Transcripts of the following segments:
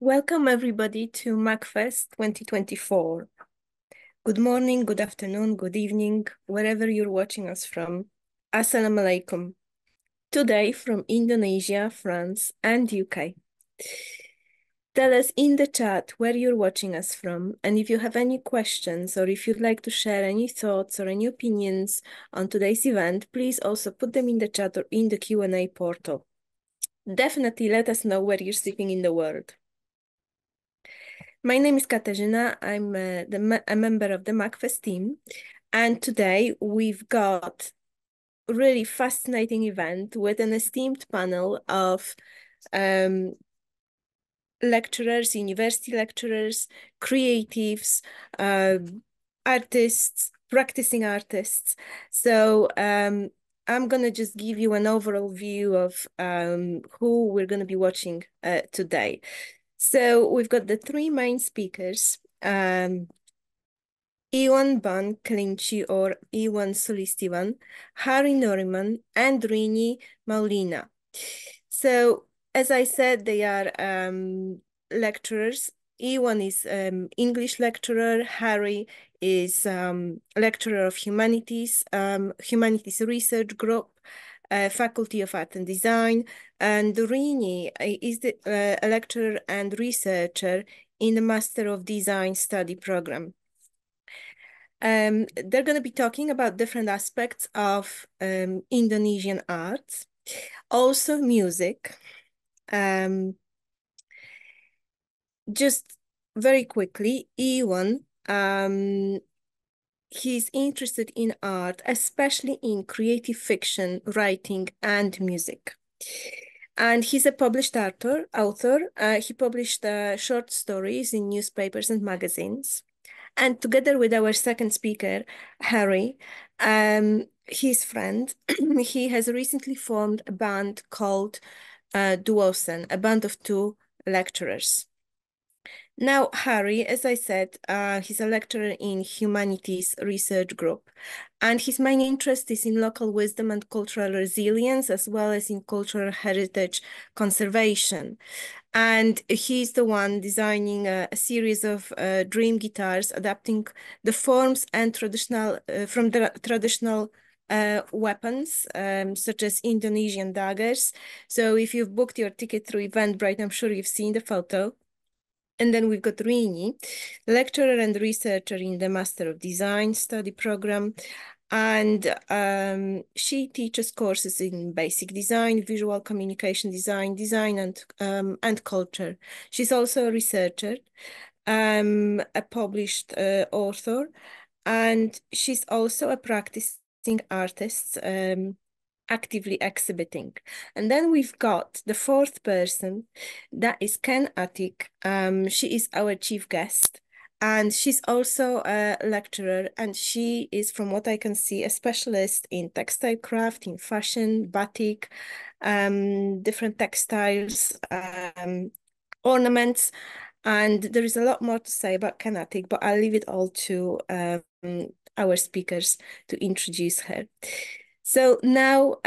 Welcome everybody to MacFest 2024. Good morning, good afternoon, good evening, wherever you're watching us from. Assalamu alaikum. Today from Indonesia, France, and UK. Tell us in the chat where you're watching us from, and if you have any questions or if you'd like to share any thoughts or any opinions on today's event, please also put them in the chat or in the Q&A portal. Definitely let us know where you're sitting in the world. My name is Katarzyna. I'm a member of the MacFest team. And today we've got a really fascinating event with an esteemed panel of lecturers, university lecturers, creatives, artists, practicing artists. So I'm going to just give you an overall view of who we're going to be watching today. So we've got the three main speakers, Iwan Ban Klinci or Iwan Solistivan, Harry Noriman, and Rini Maulina. So as I said, they are lecturers. Iwan is English lecturer, Harry is lecturer of humanities, humanities research group, Faculty of Art and Design, and Rini is a lecturer and researcher in the Master of Design study program. They're going to be talking about different aspects of Indonesian arts, also music. Just very quickly, Iwan, he's interested in art, especially in creative fiction, writing, and music. And he's a published author. He published short stories in newspapers and magazines. And together with our second speaker, Harry, his friend, he has recently formed a band called Duosen, a band of two lecturers. Now, Harry, as I said, he's a lecturer in humanities research group, and his main interest is in local wisdom and cultural resilience, as well as in cultural heritage conservation. And he's the one designing a series of dream guitars, adapting the forms and from the traditional weapons, such as Indonesian daggers. So if you've booked your ticket through Eventbrite, I'm sure you've seen the photo. And then we've got Rini, lecturer and researcher in the Master of Design study program. And she teaches courses in basic design, visual communication design, and culture. She's also a researcher, a published author, and she's also a practicing artist, actively exhibiting. And then we've got the fourth person, that is Ken Attic. She is our chief guest, and she's also a lecturer, and she is, from what I can see, a specialist in textile craft, in fashion, batik, different textiles, ornaments, and there is a lot more to say about Ken Attic, but I'll leave it all to our speakers to introduce her. So now,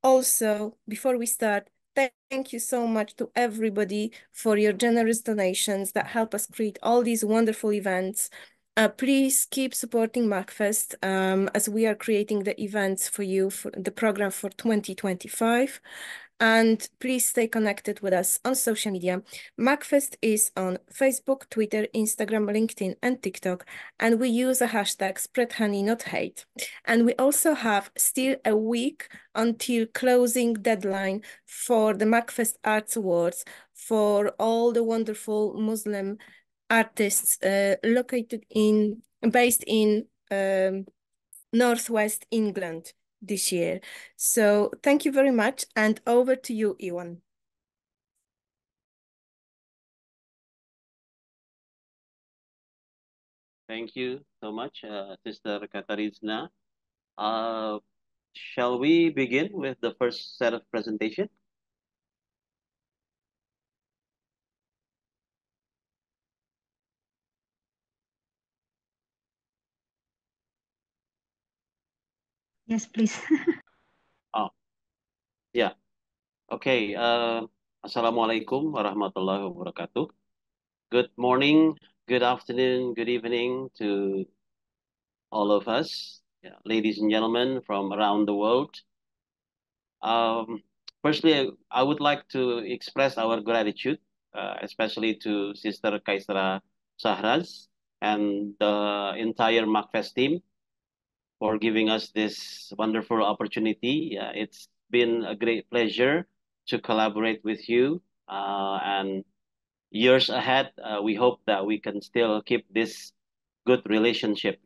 also, before we start, thank you so much to everybody for your generous donations that help us create all these wonderful events. Please keep supporting MacFest as we are creating the events for you, for the program for 2025. And please stay connected with us on social media. MacFest is on Facebook, Twitter, Instagram, LinkedIn, and TikTok. And we use a hashtag spread honey, not hate. And we also have still a week until closing deadline for the MacFest Arts Awards for all the wonderful Muslim artists based in Northwest England this year. So thank you very much, and over to you, Iwan. Thank you so much, Sister Katarzyna. Shall we begin with the first set of presentation? Yes, please. Oh, yeah. Okay. Assalamualaikum warahmatullahi wabarakatuh. Good morning, good afternoon, good evening to all of us, ladies and gentlemen from around the world. Um, Firstly, I would like to express our gratitude, especially to Sister Kaisra Sahraz and the entire MacFest team for giving us this wonderful opportunity. It's been a great pleasure to collaborate with you. And years ahead, we hope that we can still keep this good relationship,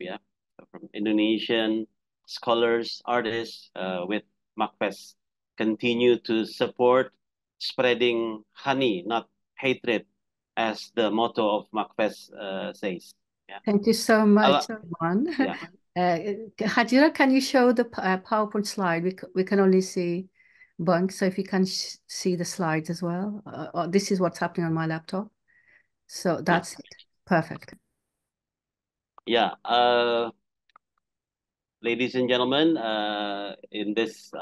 from Indonesian scholars, artists, with MacFest. Continue to support spreading honey, not hatred, as the motto of MacFest says. Yeah. Thank you so much, Ala- Juan. yeah. Hajira, can you show the PowerPoint slide? We can only see Bunk, so if you can see the slides as well. This is what's happening on my laptop. So that's it. Perfect. Yeah. Ladies and gentlemen, in this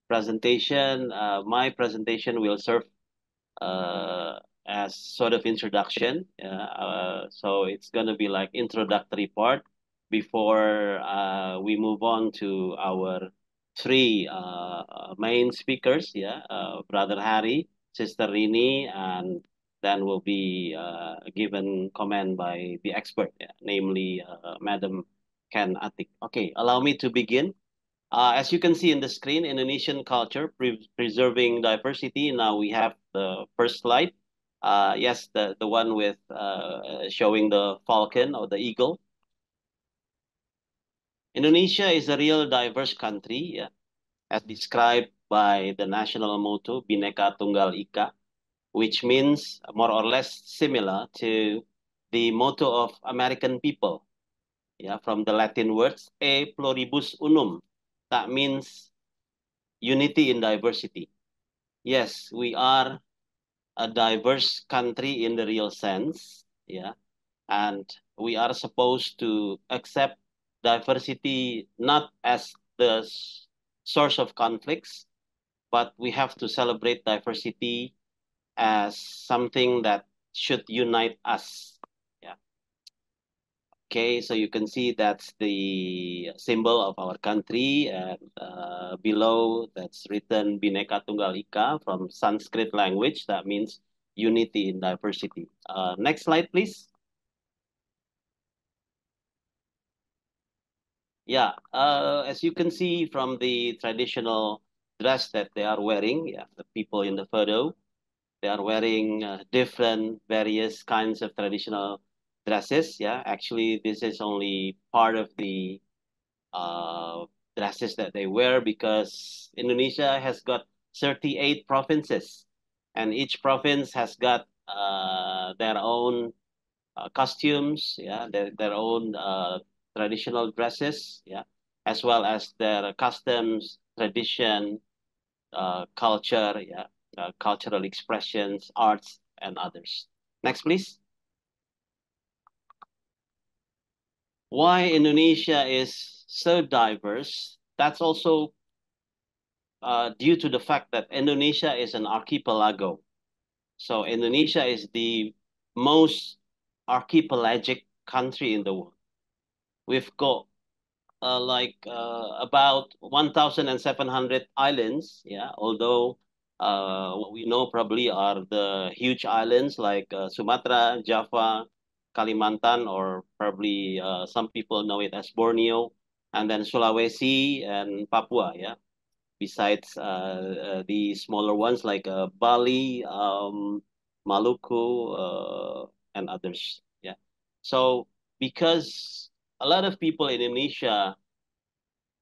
presentation, my presentation will serve as sort of introduction. So it's going to be like introductory part before we move on to our three main speakers. Brother Harry, Sister Rini, and then will be given comment by the expert, namely Madam Ken Atik. Okay, allow me to begin. As you can see in the screen, Indonesian culture preserving diversity. Now we have the first slide. Yes, the one with showing the falcon or the eagle. Indonesia is a real diverse country, as described by the national motto Bhinneka Tunggal Ika, which means more or less similar to the motto of American people. From the Latin words E pluribus unum. That means unity in diversity. Yes, we are a diverse country in the real sense, and we are supposed to accept diversity not as the source of conflicts, but we have to celebrate diversity as something that should unite us. Okay, so you can see that's the symbol of our country, and below that's written Bhinneka Tunggal Ika from Sanskrit language. That means unity in diversity. Next slide, please. As you can see from the traditional dress that they are wearing, the people in the photo, they are wearing different, various kinds of traditional dresses. Actually, this is only part of the dresses that they wear because Indonesia has got 38 provinces, and each province has got their own costumes, their own traditional dresses, as well as their customs, tradition, culture, cultural expressions, arts, and others. Next, please. Why Indonesia is so diverse? That's also due to the fact that Indonesia is an archipelago. So Indonesia is the most archipelagic country in the world. We've got about 1,700 islands. Although what we know probably are the huge islands like Sumatra, Java, Kalimantan, or probably some people know it as Borneo, and then Sulawesi and Papua. Besides the smaller ones like Bali, Maluku, and others. So because a lot of people in Indonesia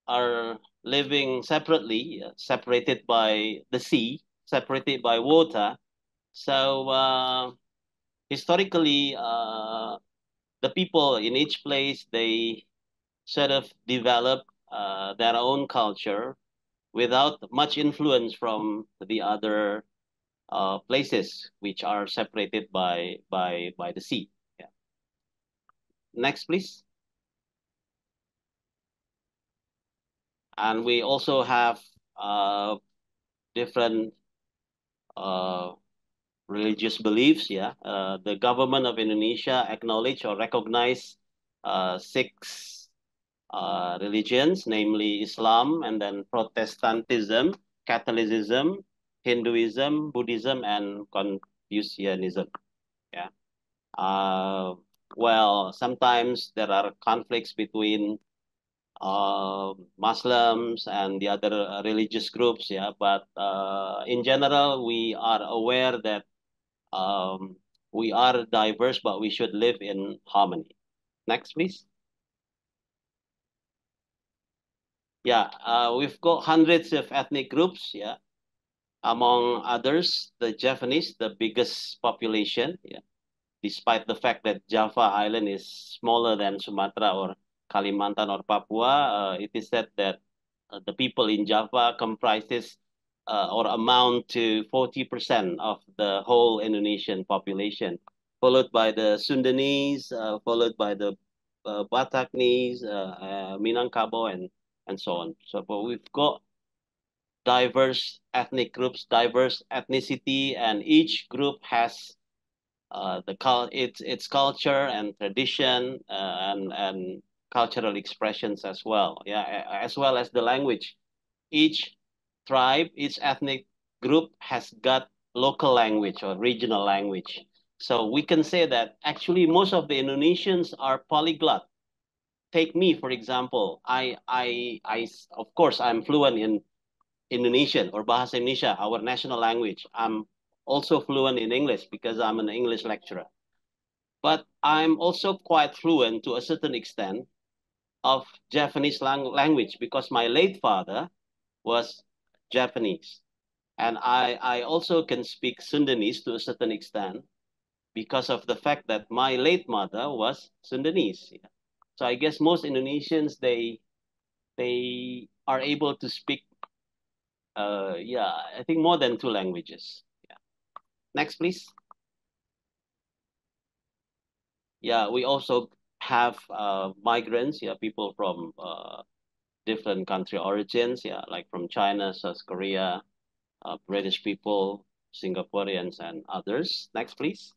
are living separately, separated by the sea, separated by water. So historically, the people in each place, they sort of develop their own culture without much influence from the other places which are separated by the sea. Next, please. And we also have different religious beliefs. Yeah, the government of Indonesia acknowledge or recognize 6 religions, namely Islam, and then Protestantism, Catholicism, Hinduism, Buddhism, and Confucianism. Yeah. Well, sometimes there are conflicts between Muslims and the other religious groups. Yeah, but in general, we are aware that we are diverse, but we should live in harmony. Next, please. Yeah, we've got hundreds of ethnic groups. Yeah, among others, the Javanese, the biggest population. Yeah, despite the fact that Java Island is smaller than Sumatra or Kalimantan or Papua, it is said that the people in Java comprises or amount to 40% of the whole Indonesian population, followed by the Sundanese, followed by the Bataknese, Minangkabau, and so on. So but we've got diverse ethnic groups, diverse ethnicity, and each group has its culture and tradition and cultural expressions as well. Yeah, as well as the language. Each tribe, each ethnic group has got local language or regional language. So we can say that actually most of the Indonesians are polyglot. Take me, for example. Of course, I'm fluent in Indonesian or Bahasa Indonesia, our national language. I'm also fluent in English because I'm an English lecturer. But I'm also quite fluent to a certain extent of Japanese language because my late father was Japanese. And I also can speak Sundanese to a certain extent because of the fact that my late mother was Sundanese. So I guess most Indonesians, they are able to speak, yeah, I think more than 2 languages. Yeah. Next, please. Yeah, we also have migrants, yeah, people from different country origins, yeah, like from China, South Korea, British people, Singaporeans, and others. Next, please.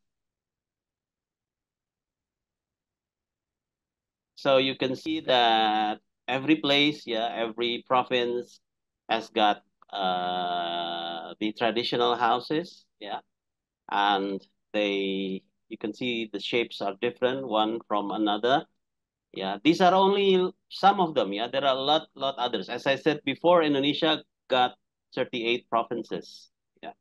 So you can see that every place, yeah, every province has got the traditional houses, yeah, and you can see the shapes are different one from another. Yeah, these are only some of them. Yeah, there are a lot others. As I said before, Indonesia got 38 provinces. Yeah.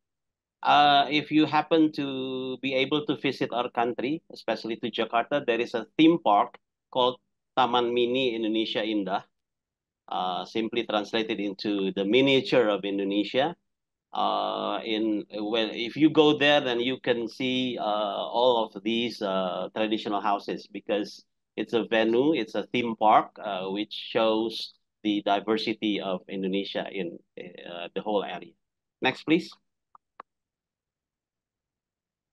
If you happen to be able to visit our country, especially to Jakarta, there is a theme park called Taman Mini Indonesia Indah, simply translated into the miniature of Indonesia. If you go there, then you can see all of these traditional houses because it's a venue, it's a theme park, which shows the diversity of Indonesia in the whole area. Next, please.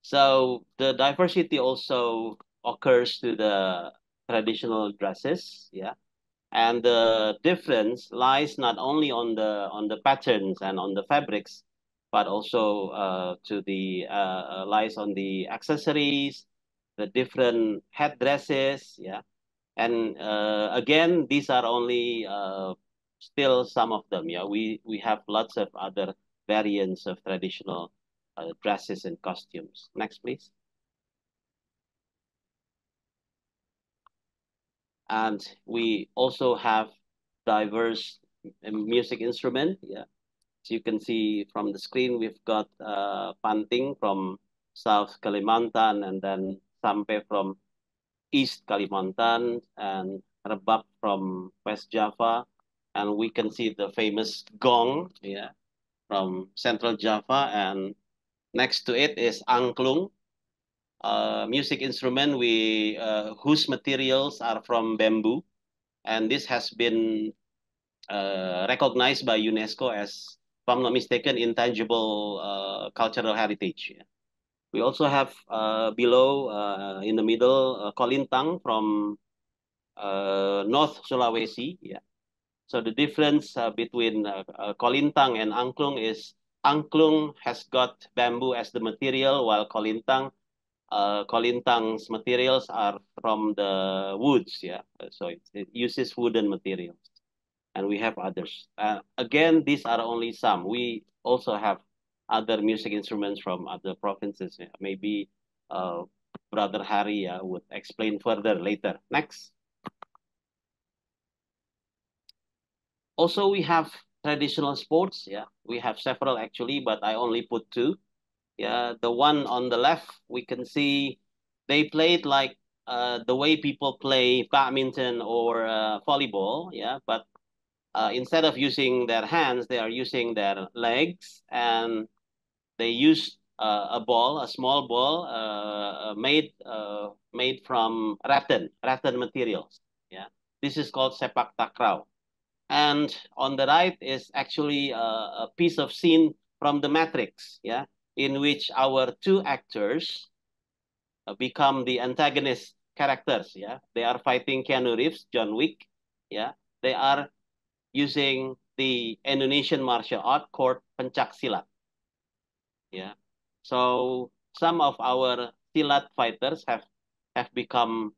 So the diversity also occurs to the traditional dresses, yeah. And the difference lies not only on the patterns and on the fabrics, but also to the lies on the accessories, the different headdresses, yeah. And again, these are only still some of them, yeah. We have lots of other variants of traditional dresses and costumes. Next, please. And we also have diverse music instrument. Yeah, as you can see from the screen, we've got Panting from South Kalimantan, and then Sampai from East Kalimantan, and Rebab from West Java, and we can see the famous gong, yeah, from Central Java, and next to it is angklung, music instrument whose materials are from bamboo, and this has been recognized by UNESCO as, if I'm not mistaken, intangible cultural heritage. We also have below, in the middle, Kolintang from North Sulawesi. Yeah. So the difference between Kolintang and angklung is Angklung has got bamboo as the material, while Kolintang's materials are from the woods, yeah. So it uses wooden materials, and we have others. Again, these are only some. We also have other music instruments from other provinces. Yeah. Maybe Brother Harry would explain further later. Next. Also, we have traditional sports. Yeah, we have several actually, but I only put two. Yeah, the one on the left, we can see they played like the way people play badminton or volleyball. Yeah, but instead of using their hands, they are using their legs, and they use a small ball made from rattan materials. Yeah, this is called sepak takraw. And on the right is actually a piece of scene from The Matrix, yeah, in which our two actors become the antagonist characters, yeah. They are fighting Keanu Reeves, John Wick, yeah. They are using the Indonesian martial art called pencak silat, yeah. So some of our silat fighters have become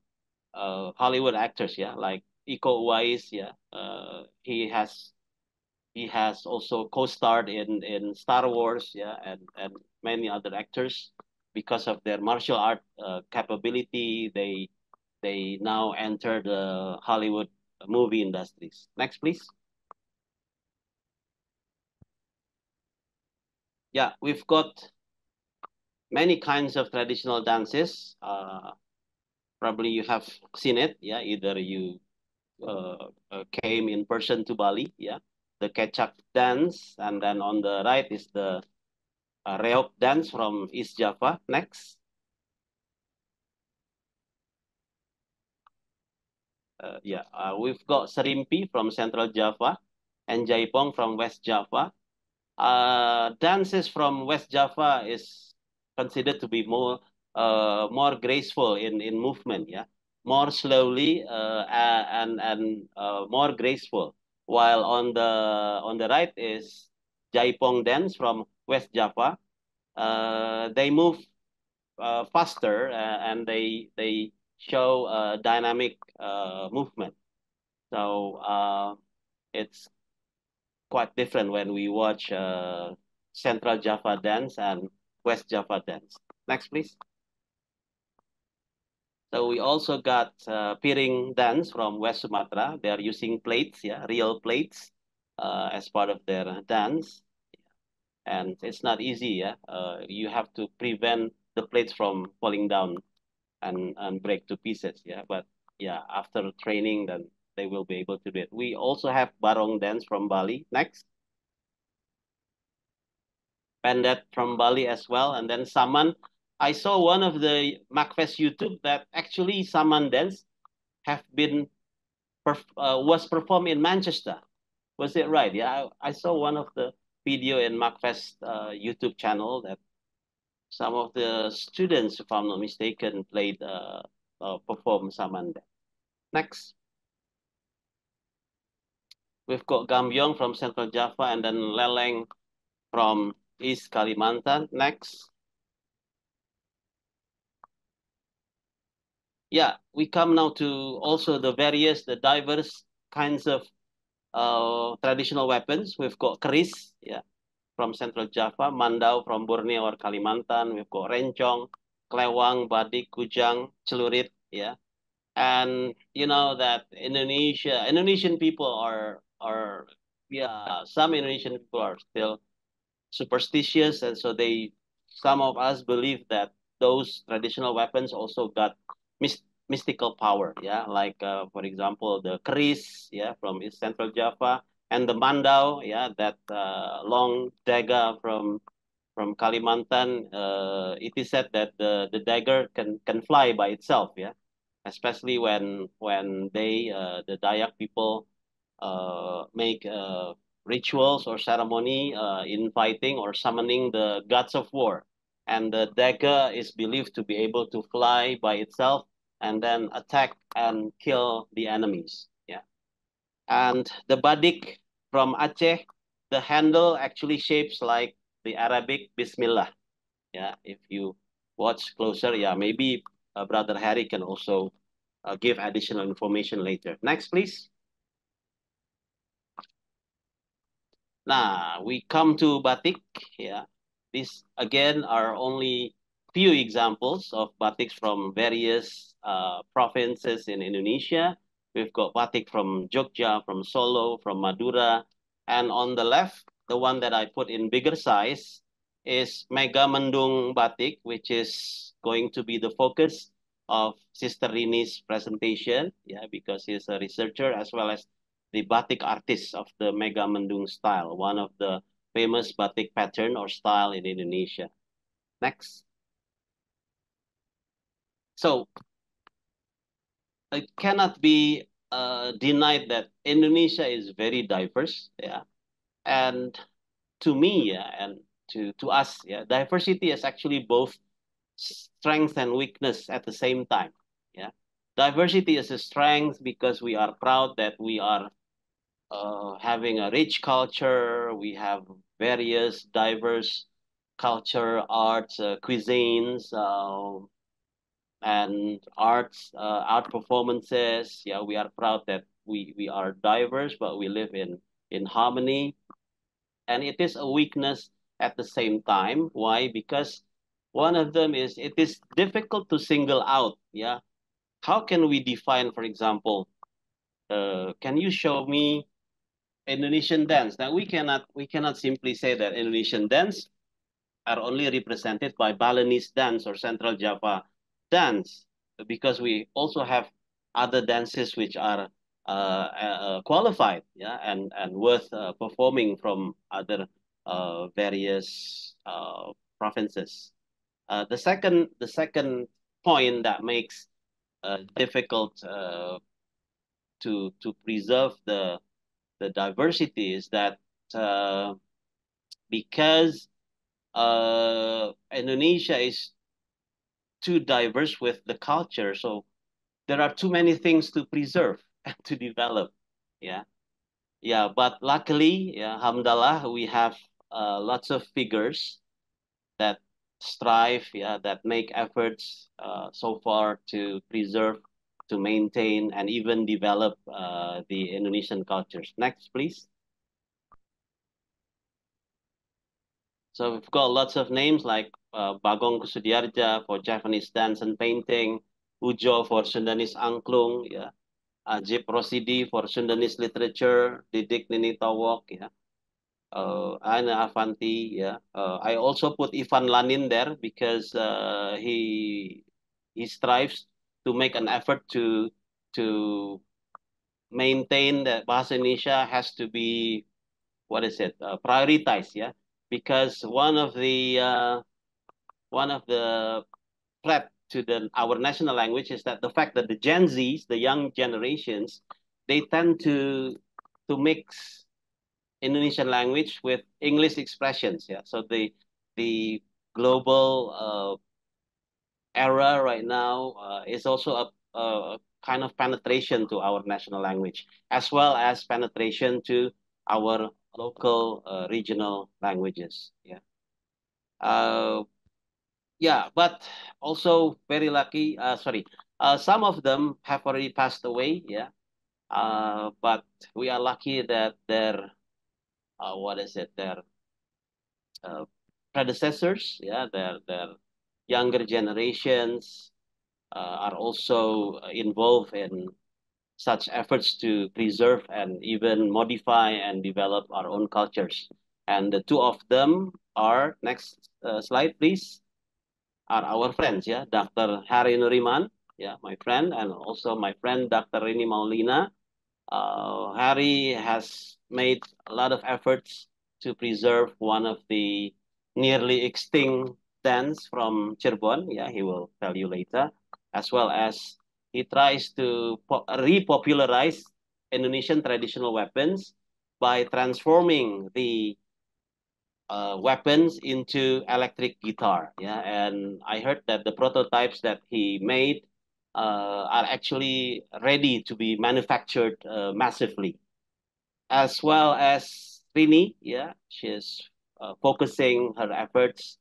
Hollywood actors, yeah, like Iko Uwais, yeah. He has also co-starred in Star Wars, yeah, and many other actors. Because of their martial art capability, they now enter the Hollywood movie industries. Next, please. Yeah, we've got many kinds of traditional dances. Probably you have seen it, yeah. Either you came in person to Bali, yeah. The Kecak dance, and then on the right is the Reok dance from East Java. Next. We've got Serimpi from Central Java and Jaipong from West Java. Dances from West Java is considered to be more graceful in movement, yeah, more slowly and more graceful. While on the right is Jaipong dance from West Java. They move faster and they show dynamic movement. So it's quite different when we watch Central Java dance and West Java dance. Next, please. So we also got piring dance from West Sumatra. They are using plates, yeah, real plates as part of their dance. And it's not easy, yeah. You have to prevent the plates from falling down and break to pieces, yeah. But yeah, after training, then they will be able to do it. We also have barong dance from Bali. Next. Pendet from Bali as well, and then Saman. I saw one of the MacFest YouTube that actually Saman dance have been was performed in Manchester. Was it right? Yeah, I saw one of the video in MacFest YouTube channel that some of the students, if I'm not mistaken, played performed Saman dance. Next. We've got Gambyong from Central Java and then Leleng from East Kalimantan. Next. Yeah, we come now to also the diverse kinds of traditional weapons. We've got keris, yeah, from Central Java, mandau from Borneo or Kalimantan. We've got rencong, klewang, badik, kujang, celurit, yeah. And you know that Indonesian people some Indonesian people are still superstitious, and so some of us believe that those traditional weapons also got mystical power, yeah, like for example the keris, yeah, from East Central Java, and the mandau, yeah, that long dagger from Kalimantan. It is said that the dagger can fly by itself, yeah, especially when the Dayak people make rituals or ceremony in fighting or summoning the gods of war. And the dagger is believed to be able to fly by itself and then attack and kill the enemies. Yeah. And the badik from Aceh, the handle actually shapes like the Arabic Bismillah. Yeah, if you watch closer, yeah, maybe Brother Harry can also give additional information later. Next, please. Now, we come to batik. Yeah, these again are only few examples of batiks from various provinces in Indonesia. We've got batik from Jogja, from Solo, from Madura. And on the left, the one that I put in bigger size is Megamendung batik, which is going to be the focus of Sister Rini's presentation, yeah, because he's a researcher as well as the batik artist of the Megamendung style, one of the famous batik pattern or style in Indonesia. Next. So it cannot be denied that Indonesia is very diverse, yeah. And to me, yeah, and to us, yeah, diversity is actually both strength and weakness at the same time, yeah. Diversity is a strength because we are proud that we are having a rich culture. We have various diverse culture, arts, cuisines, and art performances. Yeah, we are proud that we are diverse, but we live in harmony. And it is a weakness at the same time. Why? Because one of them is it is difficult to single out. Yeah, how can we define, for example, can you show me Indonesian dance? Now we cannot simply say that Indonesian dance are only represented by Balinese dance or Central Java dance, because we also have other dances which are qualified, yeah, and worth performing from other various provinces. The second point that makes difficult to preserve the diversity is that because Indonesia is too diverse with the culture, so there are too many things to preserve and to develop. Yeah, yeah. But luckily, yeah, alhamdulillah, we have lots of figures that strive, yeah, that make efforts so far to preserve, to maintain, and even develop the Indonesian cultures. Next, please. So we've got lots of names like Bagong Kusudiarja for Japanese dance and painting, Ujo for Sundanese angklung, yeah, Ajib Rosidi for Sundanese literature, Didik Nini Tawok, yeah, Ana Avanti, yeah. I also put Ivan Lanin there because he strives to make an effort to maintain that Bahasa Indonesia has to be, what is it, prioritized, yeah, because one of the threat to our national language is that the fact that the Gen Zs, the young generations, they tend to mix Indonesian language with English expressions. Yeah, so the global era right now is also a kind of penetration to our national language, as well as penetration to our local regional languages. Yeah. Yeah, but also very lucky. Sorry, some of them have already passed away. Yeah, but we are lucky that their what is it? Their uh, predecessors, yeah, their younger generations are also involved in such efforts to preserve and even modify and develop our own cultures. And the two of them are, next slide, please, are our friends, yeah, Dr. Harry Nuriman, yeah, my friend, and also my friend Dr. Rini Maulina. Harry has made a lot of efforts to preserve one of the nearly extinct dance from Cirebon. Yeah, he will tell you later, as well as he tries to repopularize Indonesian traditional weapons by transforming the weapons into electric guitar. Yeah, and I heard that the prototypes that he made are actually ready to be manufactured massively, as well as Rini. Yeah, she's focusing her efforts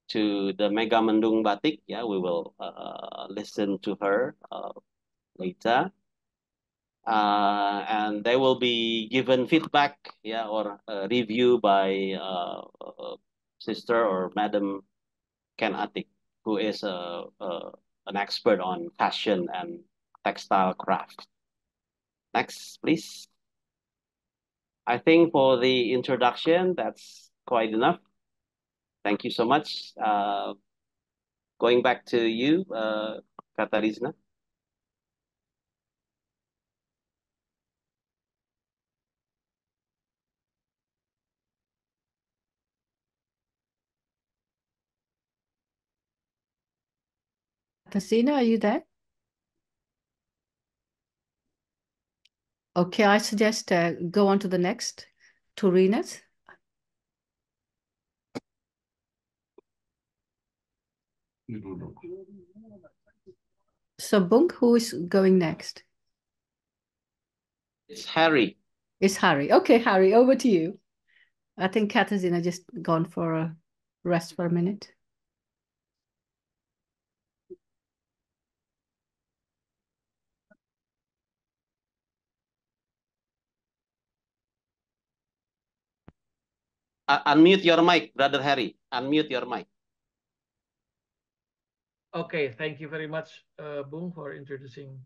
to the Mega Mendung Batik. Yeah, we will listen to her later. And they will be given feedback, yeah, or review by Sister or Madam Ken Atik, who is an expert on fashion and textile craft. Next, please. I think for the introduction, that's quite enough. Thank you so much. Going back to you, Katarizna. Katarzyna, are you there? Okay, I suggest go on to the next, to Rinat. So Bunk, who is going next? It's Harry. It's Harry. Okay, Harry, over to you. I think Katarzyna just gone for a rest for a minute. Unmute your mic, Brother Harry. Unmute your mic. Okay, thank you very much, Bung, for introducing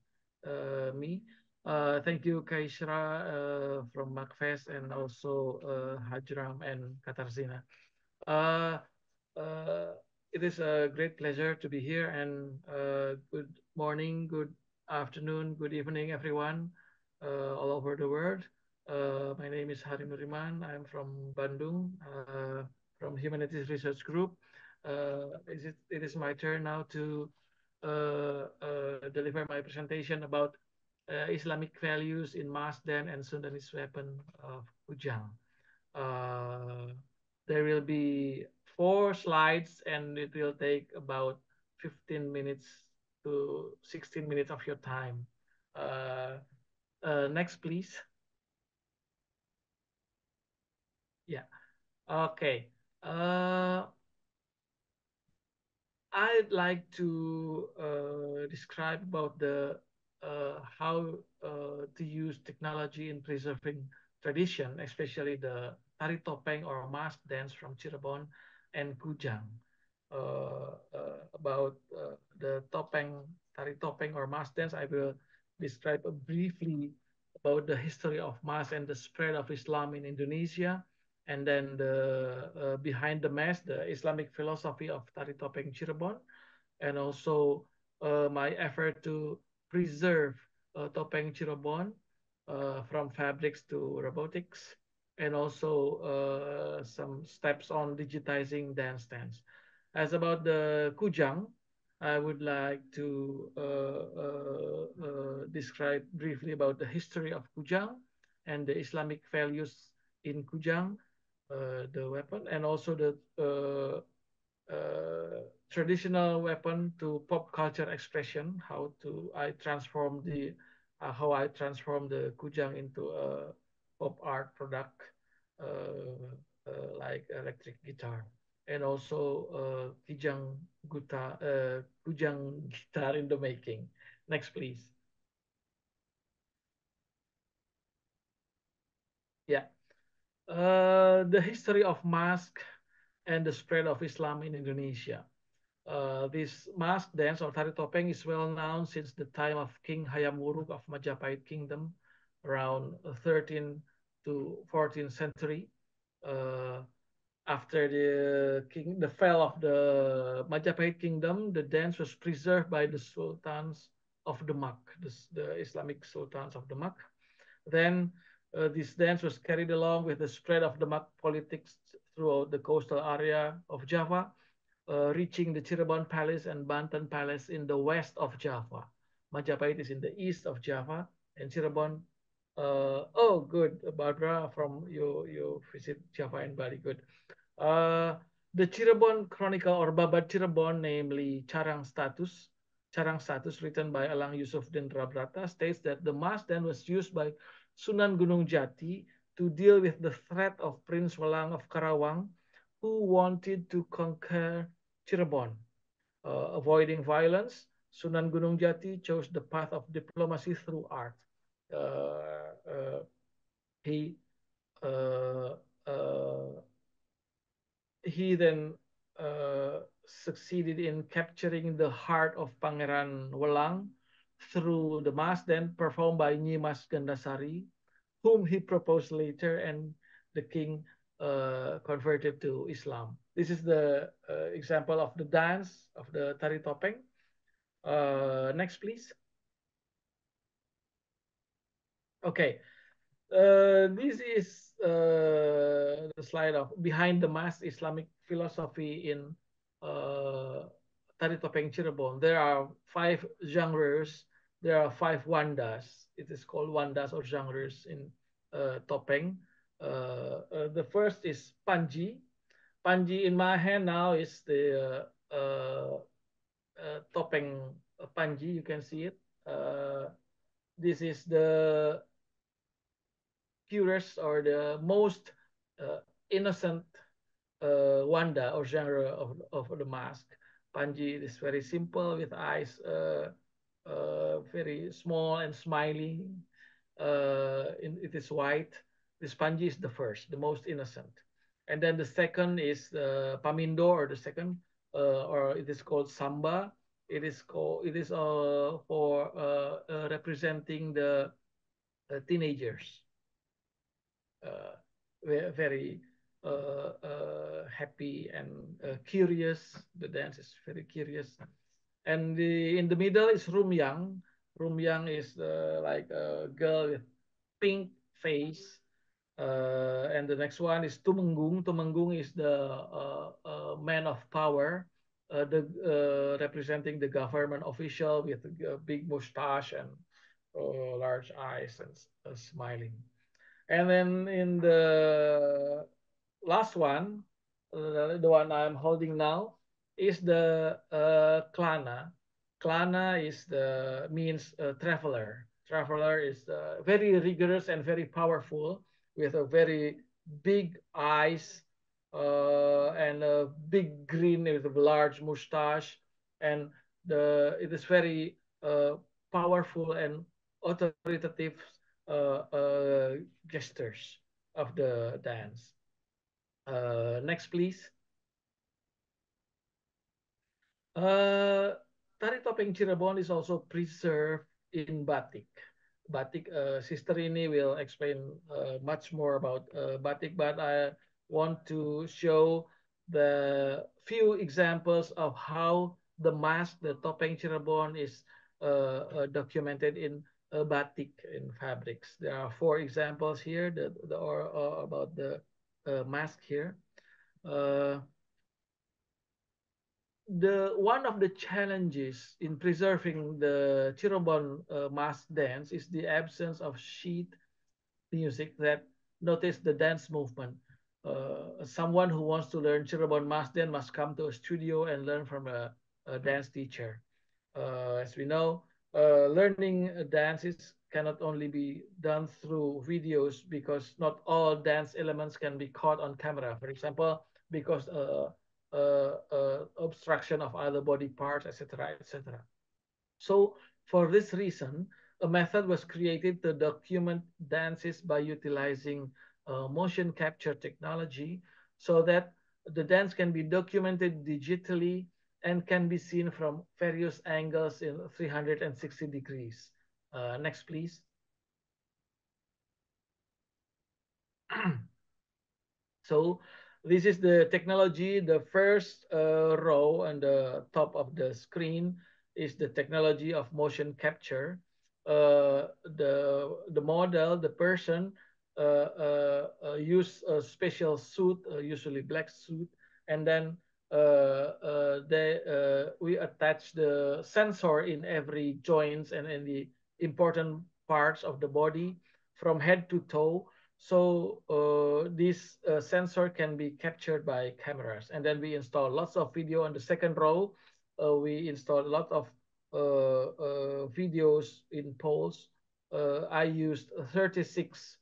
me. Thank you, Kaishra from MacFest, and also Hajram and Katarzyna. It is a great pleasure to be here, and good morning, good afternoon, good evening, everyone, all over the world. My name is Hari Nuriman. I'm from Bandung, from Humanities Research Group. It is my turn now to deliver my presentation about Islamic values in Masden and Sundanese weapon of Kujang. There will be 4 slides, and it will take about 15 minutes to 16 minutes of your time. Next, please. Yeah. Okay. I'd like to describe about the how to use technology in preserving tradition, especially the tari topeng or mask dance from Cirebon and Kujang. About the tari topeng or mask dance, I will describe briefly about the history of mask and the spread of Islam in Indonesia, and then the behind the mask, the Islamic philosophy of Tari Topeng Cirebon, and also my effort to preserve Topeng Cirebon from fabrics to robotics, and also some steps on digitizing dance stands. As about the Kujang, I would like to describe briefly about the history of Kujang and the Islamic values in Kujang, the weapon, and also the traditional weapon to pop culture expression. How I transform the Kujang into a pop art product, like electric guitar, and also Kujang guitar in the making. Next, please. Yeah. The history of mask and the spread of Islam in Indonesia. This mask dance or tari topeng is well known since the time of King Hayam Wuruk of Majapahit Kingdom, around 13th to 14th century. After the fall of the Majapahit Kingdom, the dance was preserved by the sultans of Demak, the Islamic sultans of Demak. Then this dance was carried along with the spread of Demak politics throughout the coastal area of Java, reaching the Cirebon Palace and Banten Palace in the west of Java. Majapahit is in the east of Java, and Cirebon. Oh, good, Barbara, from you visit Java and Bali. Good. The Cirebon Chronicle or Babat Cirebon, namely Carang Status, written by Alang Yusuf Din Rabrata, states that the mask then was used by Sunan Gunung Jati to deal with the threat of Prince Welang of Karawang, who wanted to conquer Cirebon. Avoiding violence, Sunan Gunung Jati chose the path of diplomacy through art. He uh, uh, he then succeeded in capturing the heart of Pangeran Welang through the mass then performed by Nyimas Gandasari, whom he proposed later, and the king converted to Islam. This is the example of the dance of the Tari Topeng. Next, please. Okay, this is the slide of behind the mask Islamic philosophy in Tari Topeng Cirebon. There are 5 genres. There are 5 wandas. It is called wandas or genres in Topeng. The first is Panji. Panji in my hand now is the Topeng Panji. You can see it. This is the purest or the most innocent wanda or genre of the mask. Panji is very simple with eyes very small and smiling. It is white. This Panji is the first, the most innocent. And then the second is Pamindo, or the second, or it is called Samba. It is for representing the teenagers. Very happy and curious. The dance is very curious. And in the middle is Rumyang. Rumyang is like a girl with pink face. And the next one is Tumenggung. Tumenggung is the man of power, representing the government official with a big mustache and large eyes and smiling. And then in the last one, the one I'm holding now, is the Klana. Klana is means traveler. Traveler is very rigorous and very powerful, with a very big eyes and a big grin with a large mustache, and it is very powerful and authoritative gestures of the dance. Next, please. Tari Topeng Cirebon is also preserved in batik. Batik, Sister Rini will explain much more about batik, but I want to show the few examples of how the mask, the Topeng Cirebon, is documented in batik, in fabrics. There are 4 examples here that are about the mask here. One of the challenges in preserving the Cirebon mask dance is the absence of sheet music that notice the dance movement. Someone who wants to learn Cirebon mask dance must come to a studio and learn from a dance teacher. As we know, learning dances cannot only be done through videos, because not all dance elements can be caught on camera. For example, because obstruction of other body parts, etc., etc. So for this reason, a method was created to document dances by utilizing motion capture technology, so that the dance can be documented digitally and can be seen from various angles in 360 degrees. Next, please. So this is the technology. The first row on the top of the screen is the technology of motion capture. The model, the person, use a special suit, usually black suit, and then we attach the sensor in every joints and in the important parts of the body from head to toe. So this sensor can be captured by cameras, and then we install lots of video on the second row. We install a lot of videos in poles. I used 36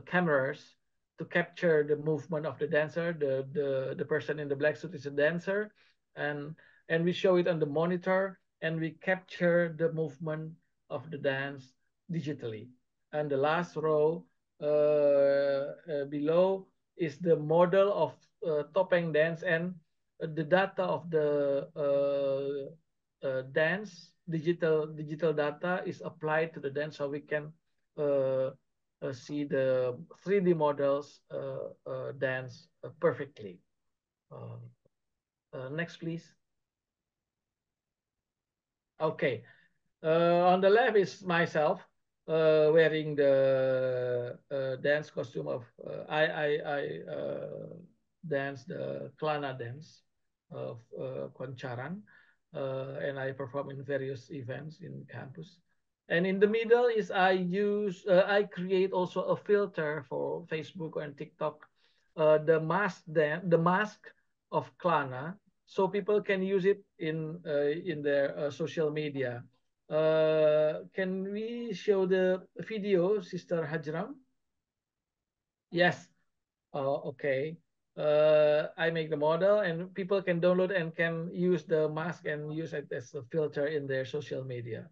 cameras, to capture the movement of the dancer. The person in the black suit is a dancer, and we show it on the monitor, and we capture the movement of the dance digitally. And the last row below is the model of topeng dance, and the data of the dance digital data is applied to the dance, so we can see the 3D models dance perfectly. Next, please. Okay. On the left is myself wearing the dance costume of I dance the Klana dance of Koncaran, and I perform in various events in campus. And in the middle is I create also a filter for Facebook and TikTok, the mask of Klana, so people can use it in their social media. Can we show the video, Sister Hajram? Yes. Okay. I make the model, and people can download and can use the mask and use it as a filter in their social media.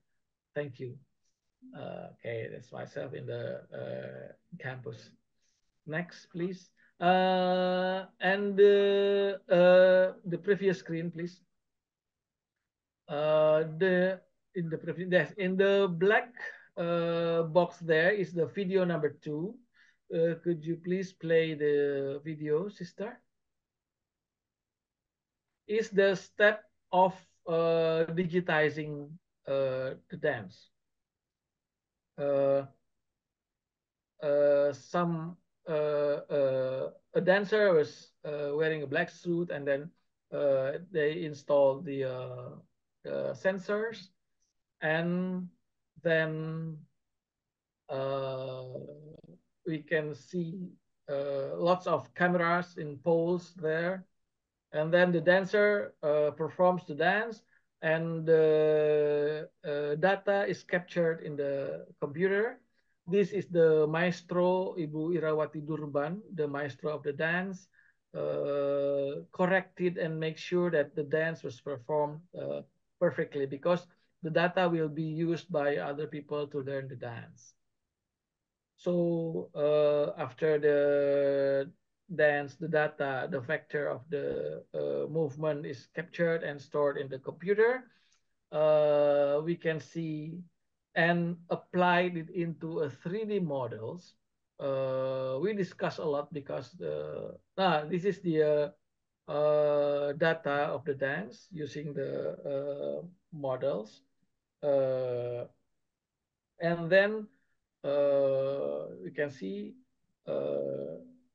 Thank you. Okay, that's myself in the campus. Next, please. And the previous screen, please. In the black box there is the video number 2. Could you please play the video, sister? Is the step of digitizing the dance. A dancer was wearing a black suit, and then they installed the sensors, and then we can see lots of cameras in poles there, and then the dancer performs the dance, and the data is captured in the computer. This is the maestro, Ibu Irawati Durban, the maestro of the dance, corrected and make sure that the dance was performed perfectly, because the data will be used by other people to learn the dance. So after the dance, the data, the vector of the movement is captured and stored in the computer. We can see and applied it into a 3D models. We discuss a lot because this is the data of the dance using the models, and then we can see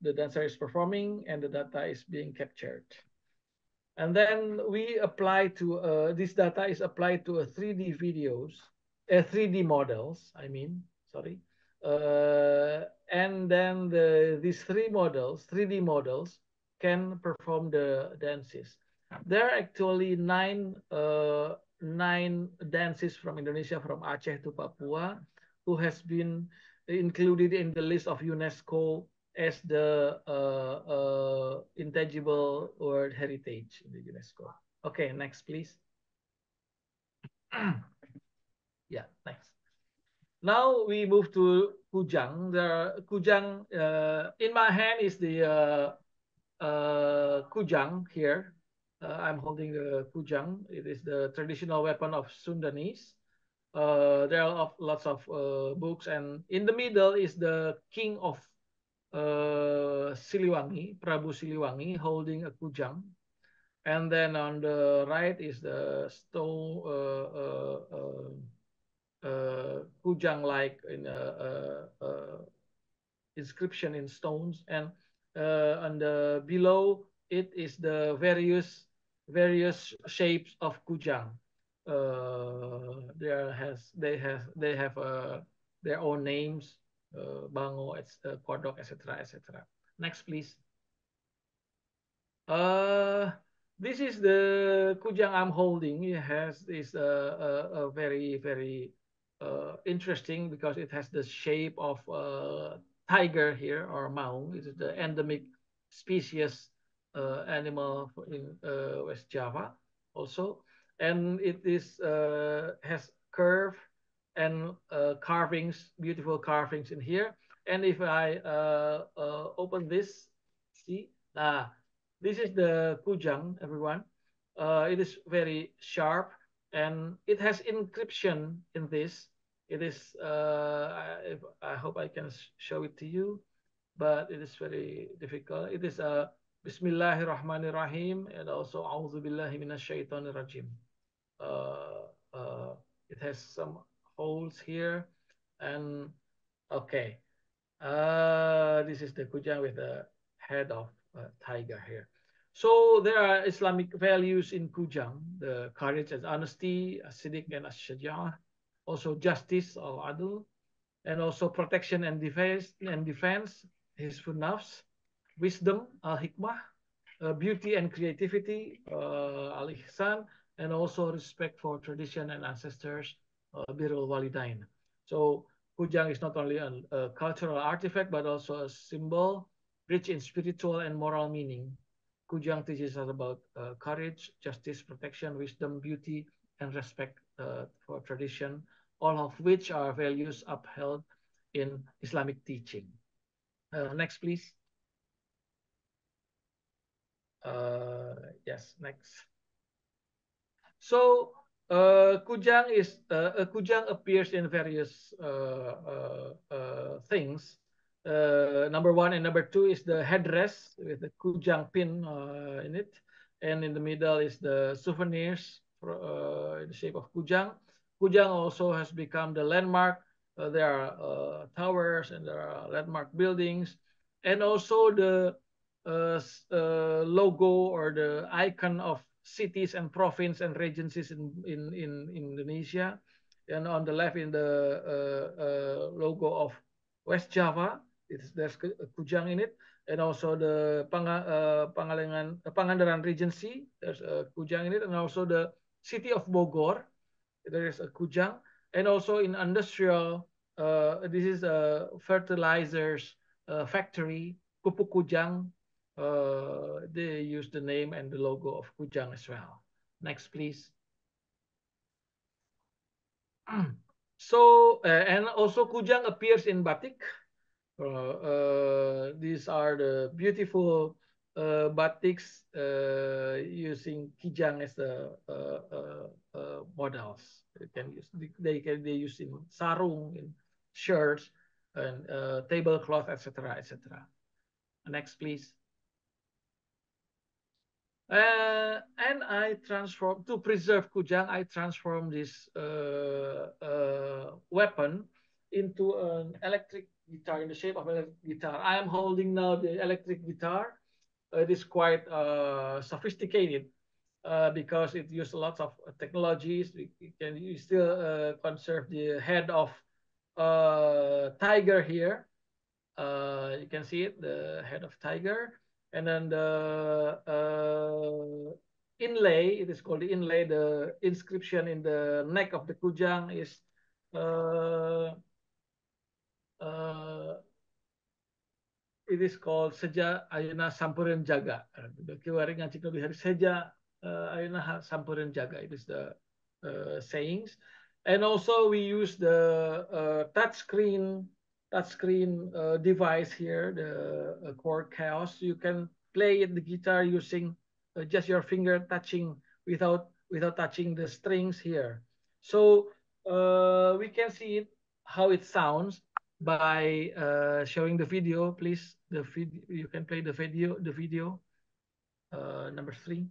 the dancer is performing and the data is being captured. And then we apply to this data is applied to a 3D videos, 3D models, I mean, sorry. And then these 3D models can perform the dances. There are actually nine dances from Indonesia, from Aceh to Papua, who has been included in the list of UNESCO as the intangible world heritage in the UNESCO. Okay, next, please. Yeah, next. Now we move to Kujang. The Kujang in my hand is the Kujang here. I'm holding the Kujang. It is the traditional weapon of Sundanese. There are lots of books, and in the middle is the king of Siliwangi, Prabu Siliwangi, holding a kujang, and then on the right is the stone kujang, like in inscription in stones, and on the below it is the various shapes of kujang. They have their own names. Bango, Kodok, etc., etc. Next, please. This is the kujang I'm holding. It is very interesting because it has the shape of tiger here, or maung. It is the endemic species animal in West Java also, and it is has curve and carvings, beautiful carvings in here. And if I open this, see, this is the kujang, everyone. It is very sharp, and it has inscription in this. It is, I hope I can show it to you, but it is very difficult. It is a Bismillahirrahmanirrahim, and also A'udzu billahi minasyaitonir rajim. It has some holes here, and okay. This is the kujang with the head of tiger here. So there are Islamic values in kujang: the courage and honesty, as-sidq and as-shaja'ah, also justice or adl, and also protection and defense, hizbun nafs, wisdom, al-hikmah, beauty and creativity, al-ihsan, and also respect for tradition and ancestors, birrul walidain. So kujang is not only a cultural artifact, but also a symbol rich in spiritual and moral meaning. Kujang teaches us about courage, justice, protection, wisdom, beauty, and respect for tradition, all of which are values upheld in Islamic teaching. Next, please. Yes, next. So kujang appears in various things. Number one and number two is the headdress with the kujang pin in it, and in the middle is the souvenirs in the shape of kujang. Kujang also has become the landmark. There are towers and there are landmark buildings, and also the logo or the icon of cities and province and regencies in Indonesia. And on the left, in the logo of West Java, there's kujang in it, and also the Pangandaran Regency, there's a kujang in it, and also the city of Bogor, there is a kujang, and also in industrial, this is a fertilizers factory, Pupuk Kujang. They use the name and the logo of kujang as well. Next, please. So, and also kujang appears in batik. These are the beautiful batiks using kijang as the models. They use in sarung, in shirts, and tablecloth, etc., etc. Next, please. And I to preserve kujang, I transform this weapon into an electric guitar, in the shape of an electric guitar. I am holding now the electric guitar. It is quite sophisticated because it uses lots of technologies. You still conserve the head of tiger here. You can see it, the head of tiger. And then the inlay, it is called the inlay, the inscription in the neck of the kujang is it is called Seja Ayana Sampuran Jaga. The kiwaring ngancik no hari Seja Ayana Sampuran Jaga. It is the sayings. And also we use the touchscreen device here, the chord chaos. You can play the guitar using just your finger touching without touching the strings here. So we can see it, how it sounds by showing the video, please. You can play the video. Number 3.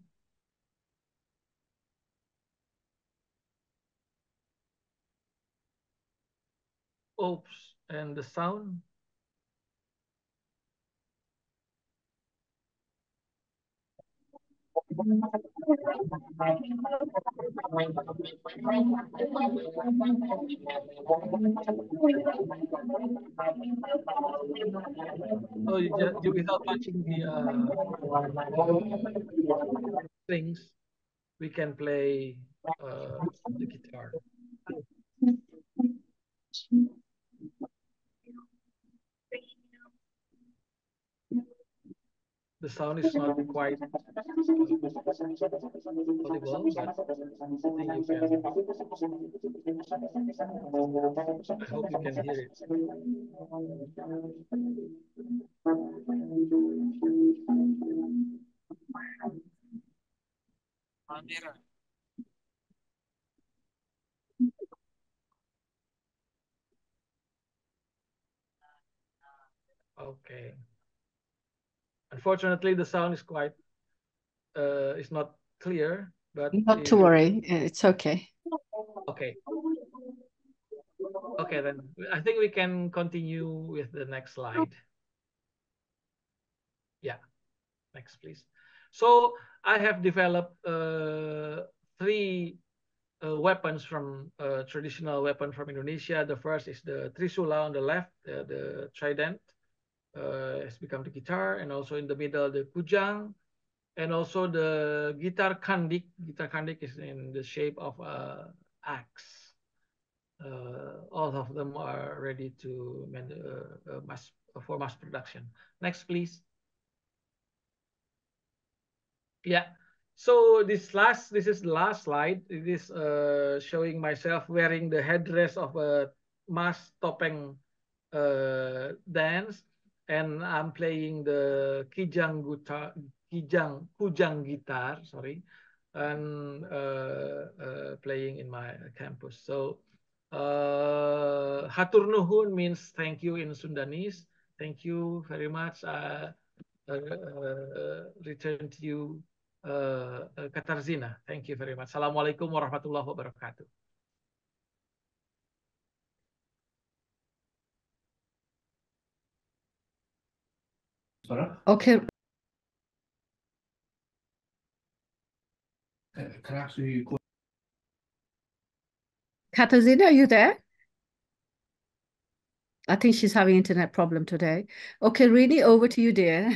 Oops, and the sound. Oh, you without touching the strings, we can play the guitar. sound is not quite audible, but I think you can. I hope you can hear it. Okay. Unfortunately, the sound is quite is not clear, but not to worry, it's okay. Okay. Okay, then I think we can continue with the next slide. Yeah, next, please. So I have developed three weapons from traditional weapon from Indonesia. The first is the Trisula on the left, the trident has become the guitar, and also in the middle the kujang, and also the guitar kandik. Guitar kandik is in the shape of an axe. All of them are ready to for mass production. Next, please. Yeah. So this is the last slide. It is showing myself wearing the headdress of a mas topeng dance, and I'm playing the kujang guitar, sorry, and playing in my campus. So hatur nuhun means thank you in Sundanese. Thank you very much. Return to you, Katarzyna. Thank you very much. Assalamualaikum warahmatullahi wabarakatuh. Okay. Katarzyna, are you there? I think she's having internet problem today. Okay, Rini, over to you, dear.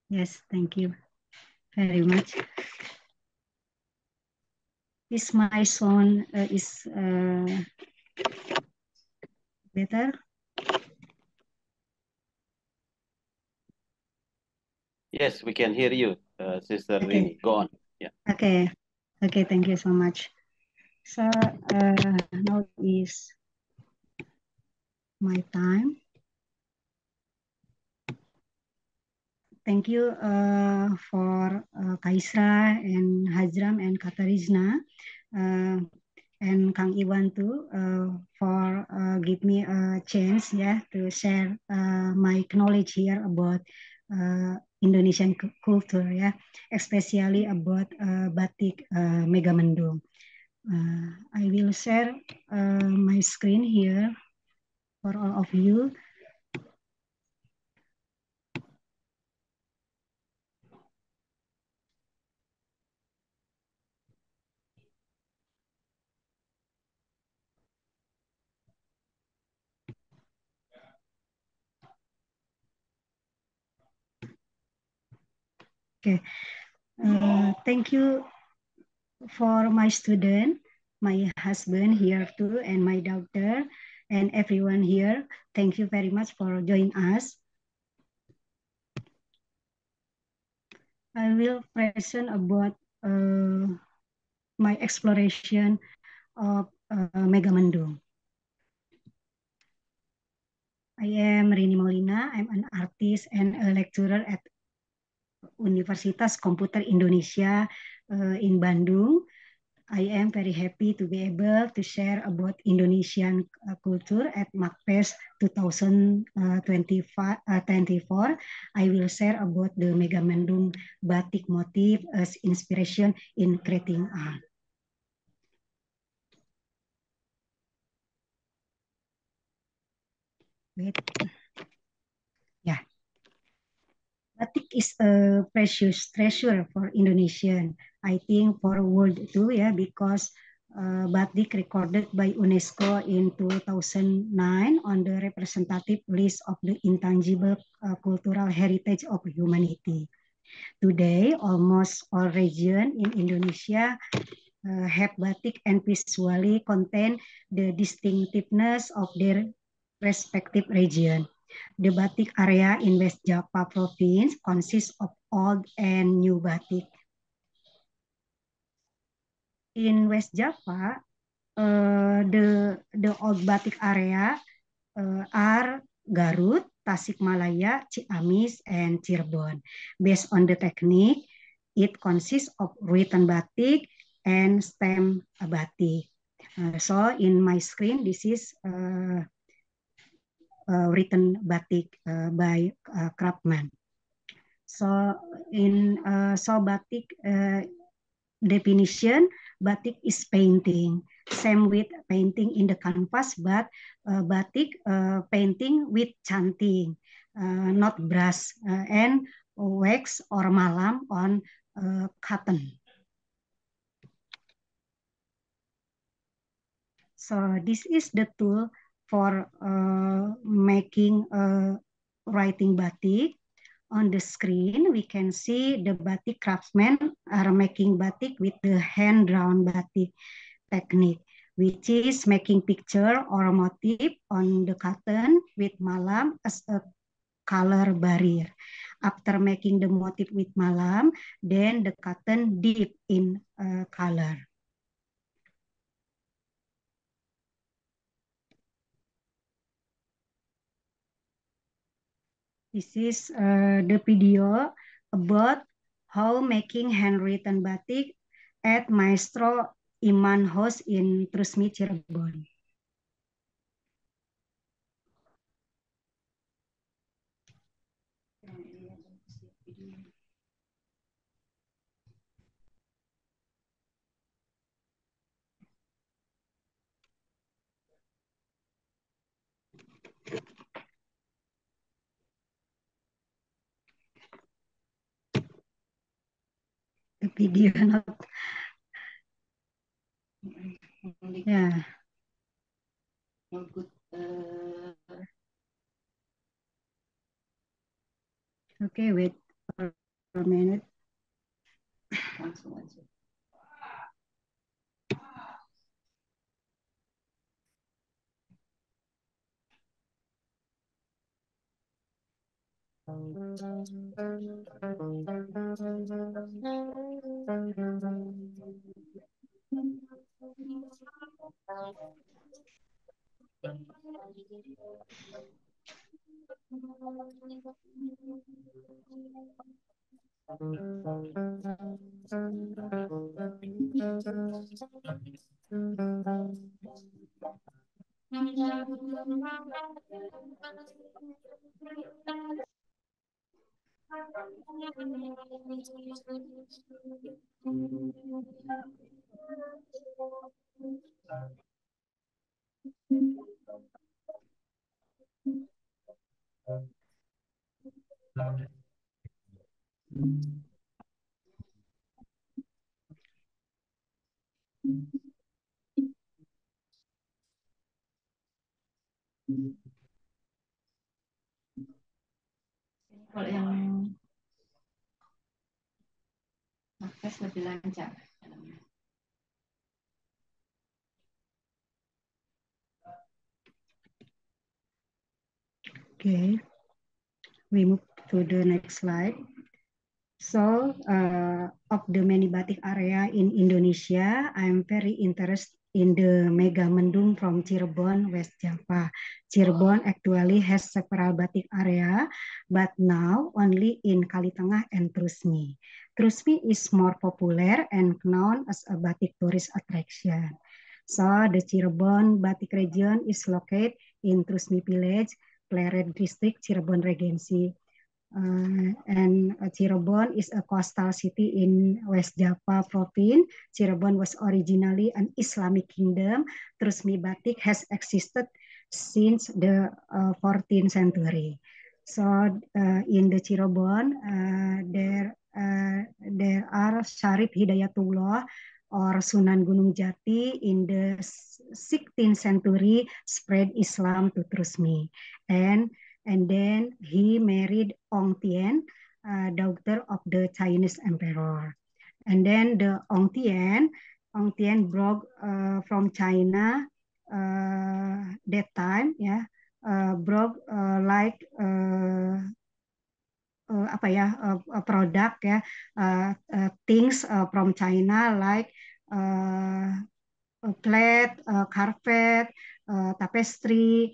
Yes, thank you very much. Is my sound is better? Yes, we can hear you, Sister Rini. Go on. Yeah. Okay. Okay, thank you so much. So now is my time. Thank you for Kaisra and Hajram and Katarzyna and Kang Iwan too for give me a chance to share my knowledge here about Indonesian culture especially about batik Megamendung. I will share my screen here for all of you. Okay, thank you for my student, my husband here too, and my daughter, and everyone here. Thank you very much for joining us. I will present about my exploration of Megamendung. I am Rini Molina. I'm an artist and a lecturer at Universitas Komputer Indonesia in Bandung. I am very happy to be able to share about Indonesian culture at MAKPES 2024. I will share about the Megamendung batik motif as inspiration in creating art. Wait. Yeah. Batik is a precious treasure for Indonesian. I think for the world too, because batik recorded by UNESCO in 2009 on the representative list of the intangible cultural heritage of humanity. Today, almost all regions in Indonesia have batik and visually contain the distinctiveness of their respective region. The batik area in West Java province consists of old and new batik. In West Java, the old batik area are Garut, Tasikmalaya, Ciamis, and Cirebon. Based on the technique, it consists of written batik and stamp batik. So in my screen, this is written batik by craftsman. So in batik definition, batik is painting. Same with painting in the canvas, but batik painting with canting, not brush and wax or malam on cotton. So this is the tool for making writing batik. On the screen, we can see the batik craftsmen are making batik with the hand-drawn batik technique, which is making picture or motif on the cotton with malam as a color barrier. After making the motif with malam, then the cotton dip in color. This is the video about how making handwritten batik at Maestro Iman House in Trusmi, Cirebon. The video not yeah. Okay, wait for a minute. Kalau yang nakes lebih lancar. Okay, we move to the next slide. So, of the many batik area in Indonesia, I'm very interested in the Megamendung from Cirebon, West Java. Cirebon actually has several batik area, but now only in Kalitengah and Trusmi. Trusmi is more popular and known as a batik tourist attraction. So, the Cirebon batik region is located in Trusmi village, Pleret district, Cirebon Regency. And Cirebon is a coastal city in West Java province. Cirebon was originally an Islamic kingdom. Trusmi batik has existed since the 14th century. So in the Cirebon, there are Syarif Hidayatullah or Sunan Gunung Jati in the 16th century spread Islam to Trusmi. And then he married Ong Tien, daughter of the Chinese emperor. And then the Ong Tien brought from China that time, brought like product ya, things from China like plate, carpet, tapestry,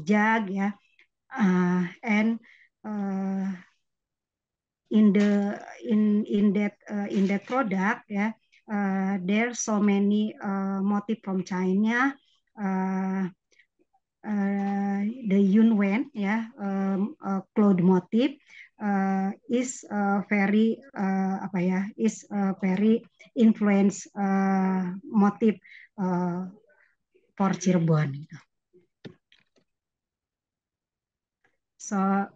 jug ya, and in that product ya, there's so many motif from China. The Yunwen ya, cloth motif is very is very influence motif for Cirebon. So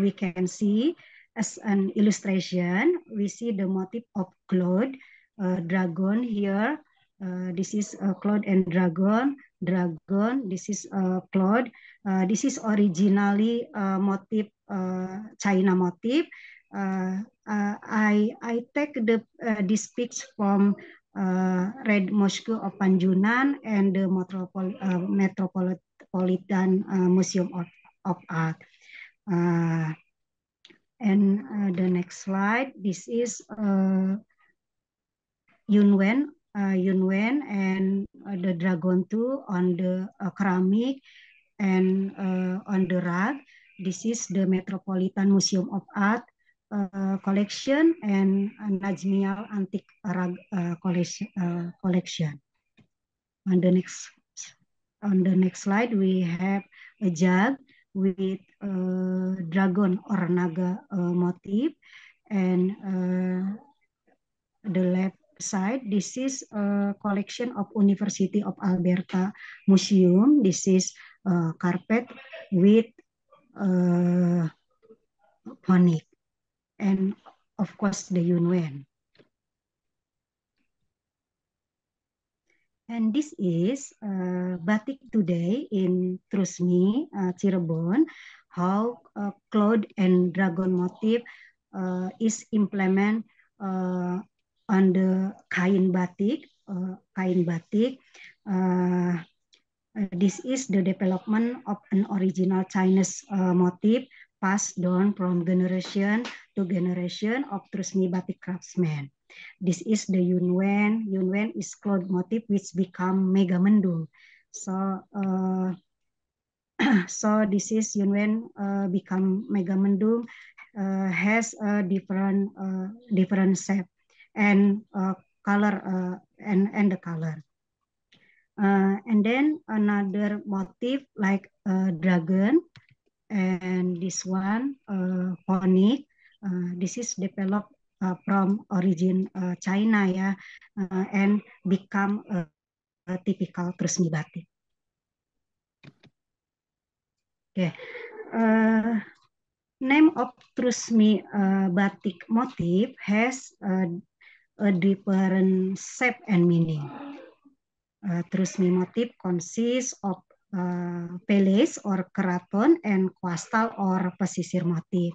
we can see as an illustration, we see the motif of cloth, dragon here. This is cloth and dragon. This is cloth. This is originally motif China motif. I take this pics from Red Mosque of Panjunan and the Metropolitan Museum of Art. And the next slide, this is Yunwen and the dragon too on the ceramic and on the rug. This is the Metropolitan Museum of Art collection and Najmial Antique Rug collection. On the next slide, we have a jug with dragon or naga motif, and the left side, this is a collection of University of Alberta Museum. This is carpet with phonic, and of course the Yunwen. And this is batik today in Trusmi, Cirebon, how cloth and dragon motif is implemented on the kain batik. This is the development of an original Chinese motif passed down from generation to generation of Trusmi batik craftsmen. This is the Yunwen. Yunwen is cloth motif which become Megamendung. So this is Yunwen become Megamendung, has a different shape and color and the color. And then another motif like dragon, and this one phonic. This is developed from origin China ya, and become a typical Trusmi batik. Okay. Name of Trusmi batik motif has a different shape and meaning. Trusmi motif consists of palace or keraton and coastal or pesisir motif.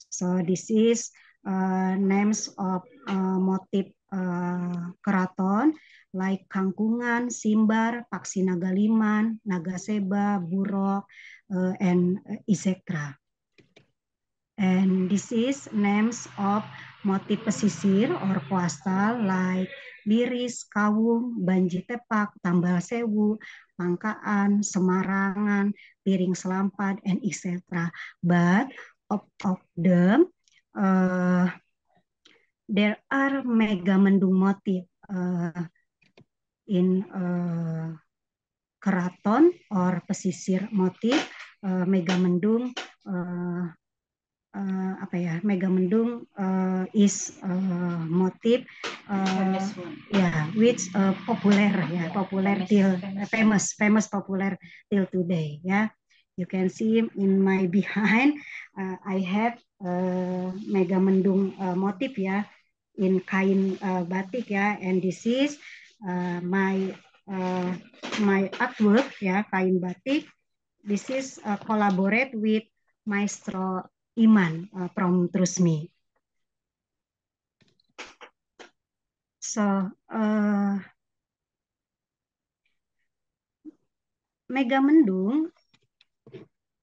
So this is names of motif keraton like Kangkungan, Simbar, Paksi Nagaliman, Nagaseba, Burok, and etc. And this is names of motif pesisir or coastal like Liris, Kawung, Banji Tepak, Tambal Sewu, Pangkaan, Semarangan, Piring Selampat, and etc. But of them, there are Megamendung motif in keraton or pesisir motif. Megamendung Megamendung is motif which popular till famous popular till today. You can see in my behind I have Megamendung motif in kain batik and this is my artwork kain batik. This is collaborate with Maestro Iman from Trusmi. So Megamendung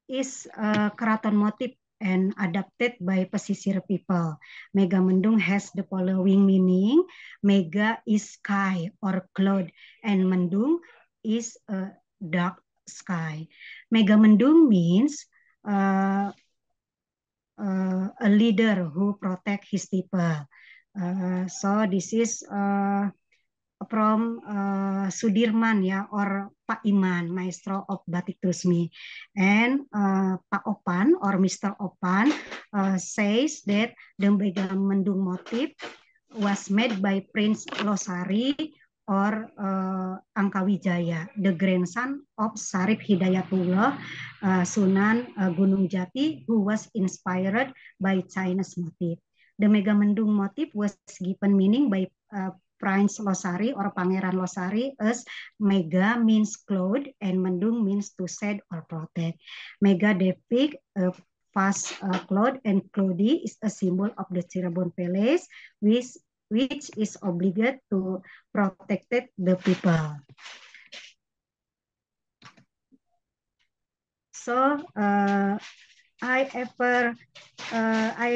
is a Keraton motif and adapted by pesisir people. Megamendung has the following meaning. Mega is sky or cloud, and mendung is a dark sky. Megamendung means a leader who protect his people. So this is from Sudirman ya, or Pak Iman, maestro of Batik Trusmi, and Pak Opan or Mr. Opan says that the Megamendung motif was made by Prince Losari or Angkawijaya, the grandson of Sarip Hidayatullah, Sunan Gunung Jati, who was inspired by Chinese motif. The Megamendung motif was given meaning by Prince Losari or Pangeran Losari as Mega means cloud and Mendung means to shade or protect. Mega depict a vast cloud, and cloudy is a symbol of the Cirebon Palace, which is obligated to protect the people. So I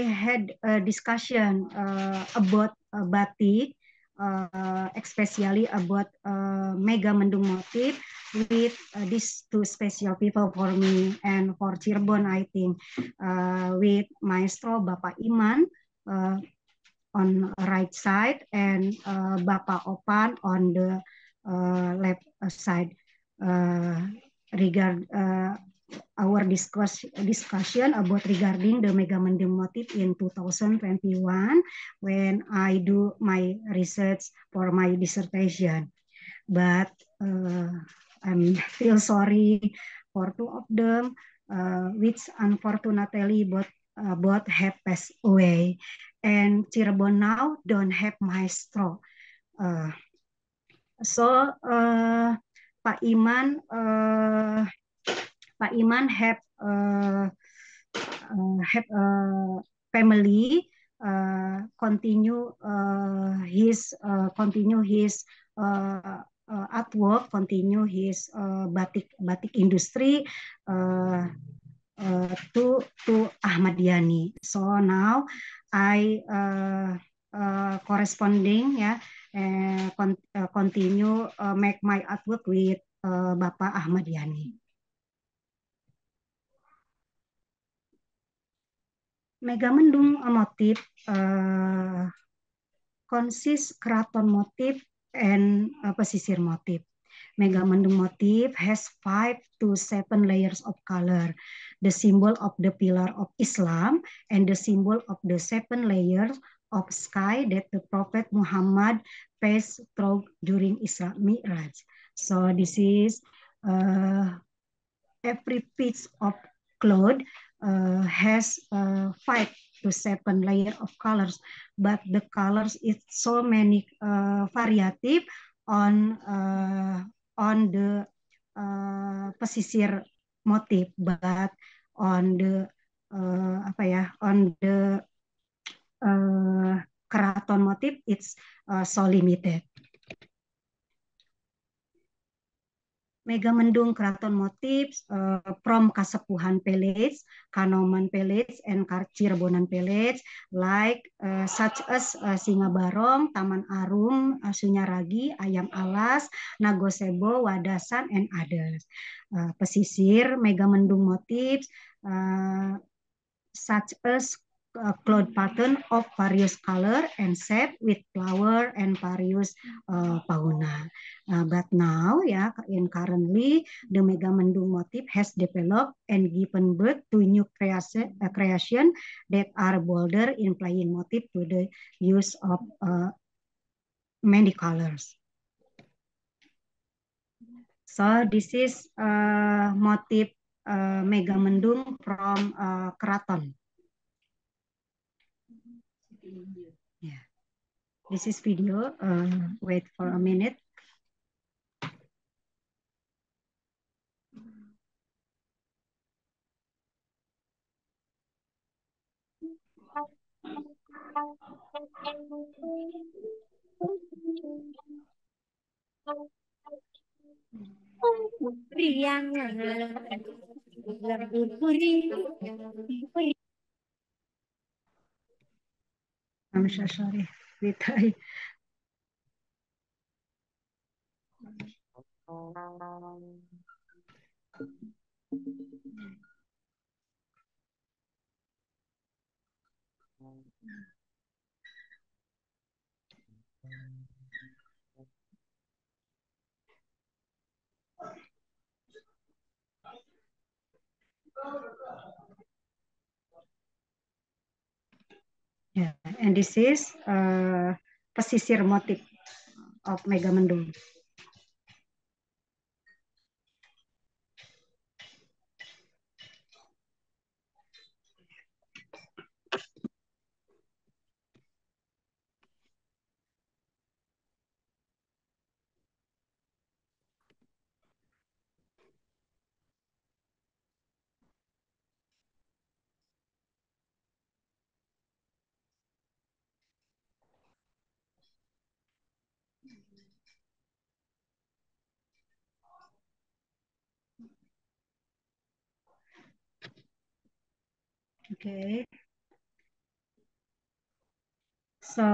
had a discussion about batik, especially about Megamendung motif with these two special people for me and for Cirebon, I think, with Maestro Bapak Iman on right side and Bapak Opan on the left side. Our discussion about regarding the Megamendung motif in 2021 when I do my research for my dissertation. But I'm feel sorry for two of them, which unfortunately both have passed away. And Cirebon now don't have maestro. So Pak Iman have a family continue his artwork, continue his batik industry to Ahmad Yani. So now I corresponding continue make my artwork with Bapak Ahmad Yani. Megamendung motif consists keraton motif and pesisir motif. Megamendung motif has 5 to 7 layers of color, the symbol of the pillar of Islam and the symbol of the 7 layers of sky that the Prophet Muhammad passed through during Isra Mi'raj. So this is every piece of cloth has 5 to 7 layer of colors, but the colors is so many variative on the pesisir motif, but on the keraton motif it's so limited. Megamendung keraton motifs from Kasepuhan Palace, Kanoman Palace, and Cirebonan Palace, like such as Singabarong, Taman Arum, Sunyaragi, Ayam Alas, Nagosebo, Wadasan, and others. Pesisir Megamendung motifs such as cloud pattern of various color and shape with flower and various fauna. But now, currently, the Megamendung motif has developed and given birth to new creation that are bolder in playing motif to the use of many colors. So this is motif Megamendung from Keraton. Yeah, this is video. Wait for a minute. I'm so sorry. Wait, I yeah, and this is pesisir motif of Megamendung. Okay, so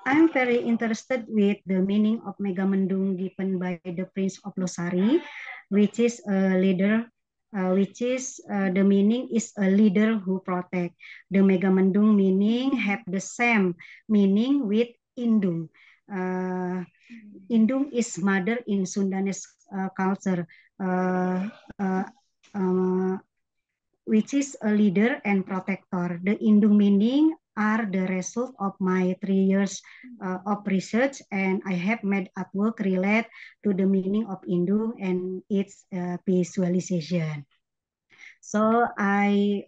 I'm very interested with the meaning of Megamendung given by the Prince of Losari, which is a leader, the meaning is a leader who protect. The Megamendung meaning have the same meaning with Indung. Indung is mother in Sundanese culture, uh, uh, uh, which is a leader and protector. The Indung meaning are the result of my 3 years of research, and I have made artwork relate to the meaning of Indung and its visualization. So I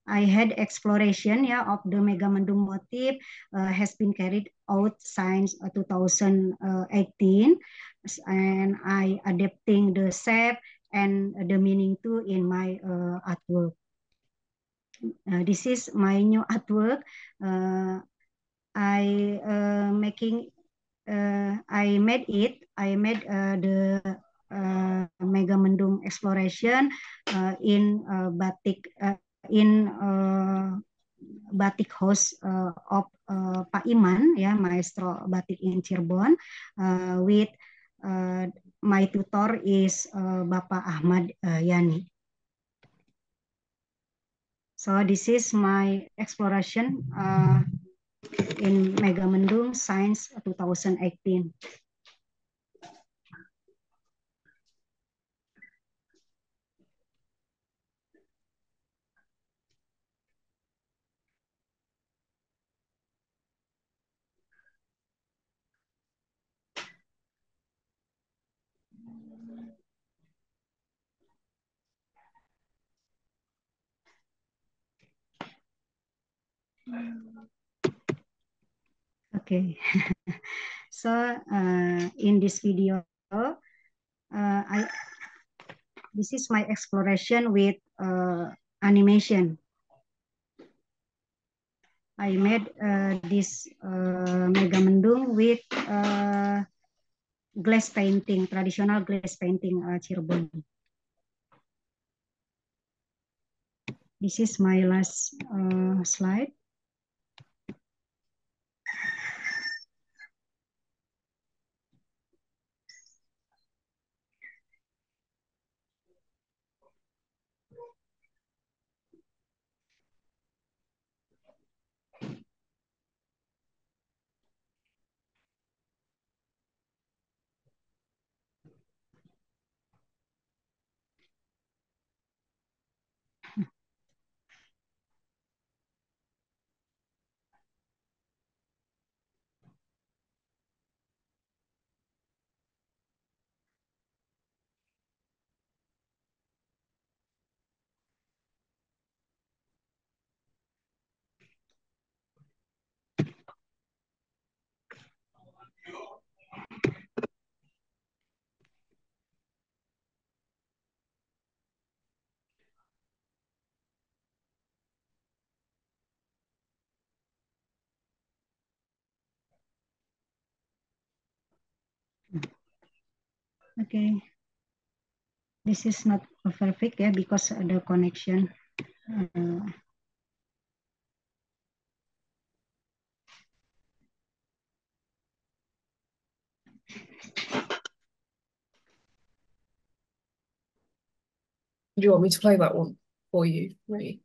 had exploration, yeah, of the Megamendung motif has been carried out since 2018, and I adapting the shape and the meaning too in my artwork. This is my new artwork. I made it. I made the Megamendung exploration in batik in batik house of Pak Iman, ya, maestro batik in Cirebon, with my tutor is Bapak Ahmad Yani. So this is my exploration in Megamendung Science 2018. Okay, so in this video, this is my exploration with animation. I made this Megamendung with glass painting, traditional glass painting Cirebon. This is my last slide. Okay. this is not perfect, yeah, because the connection. Do you want me to play that one for you, Ray?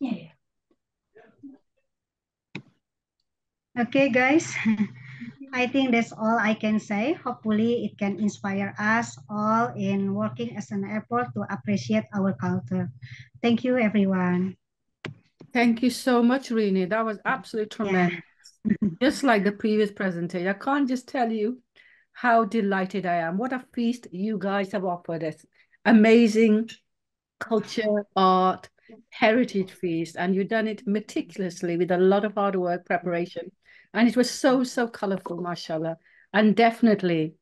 Yeah. Okay, guys. I think that's all I can say. Hopefully, it can inspire us all in working as an effort to appreciate our culture. Thank you, everyone. Thank you so much, Rini. That was absolutely tremendous. Just like the previous presentation, I can't just tell you how delighted I am. What a feast you guys have offered us. Amazing culture, art, heritage feast. And you've done it meticulously with a lot of hard work, preparation. And it was so, so colorful, mashallah. And definitely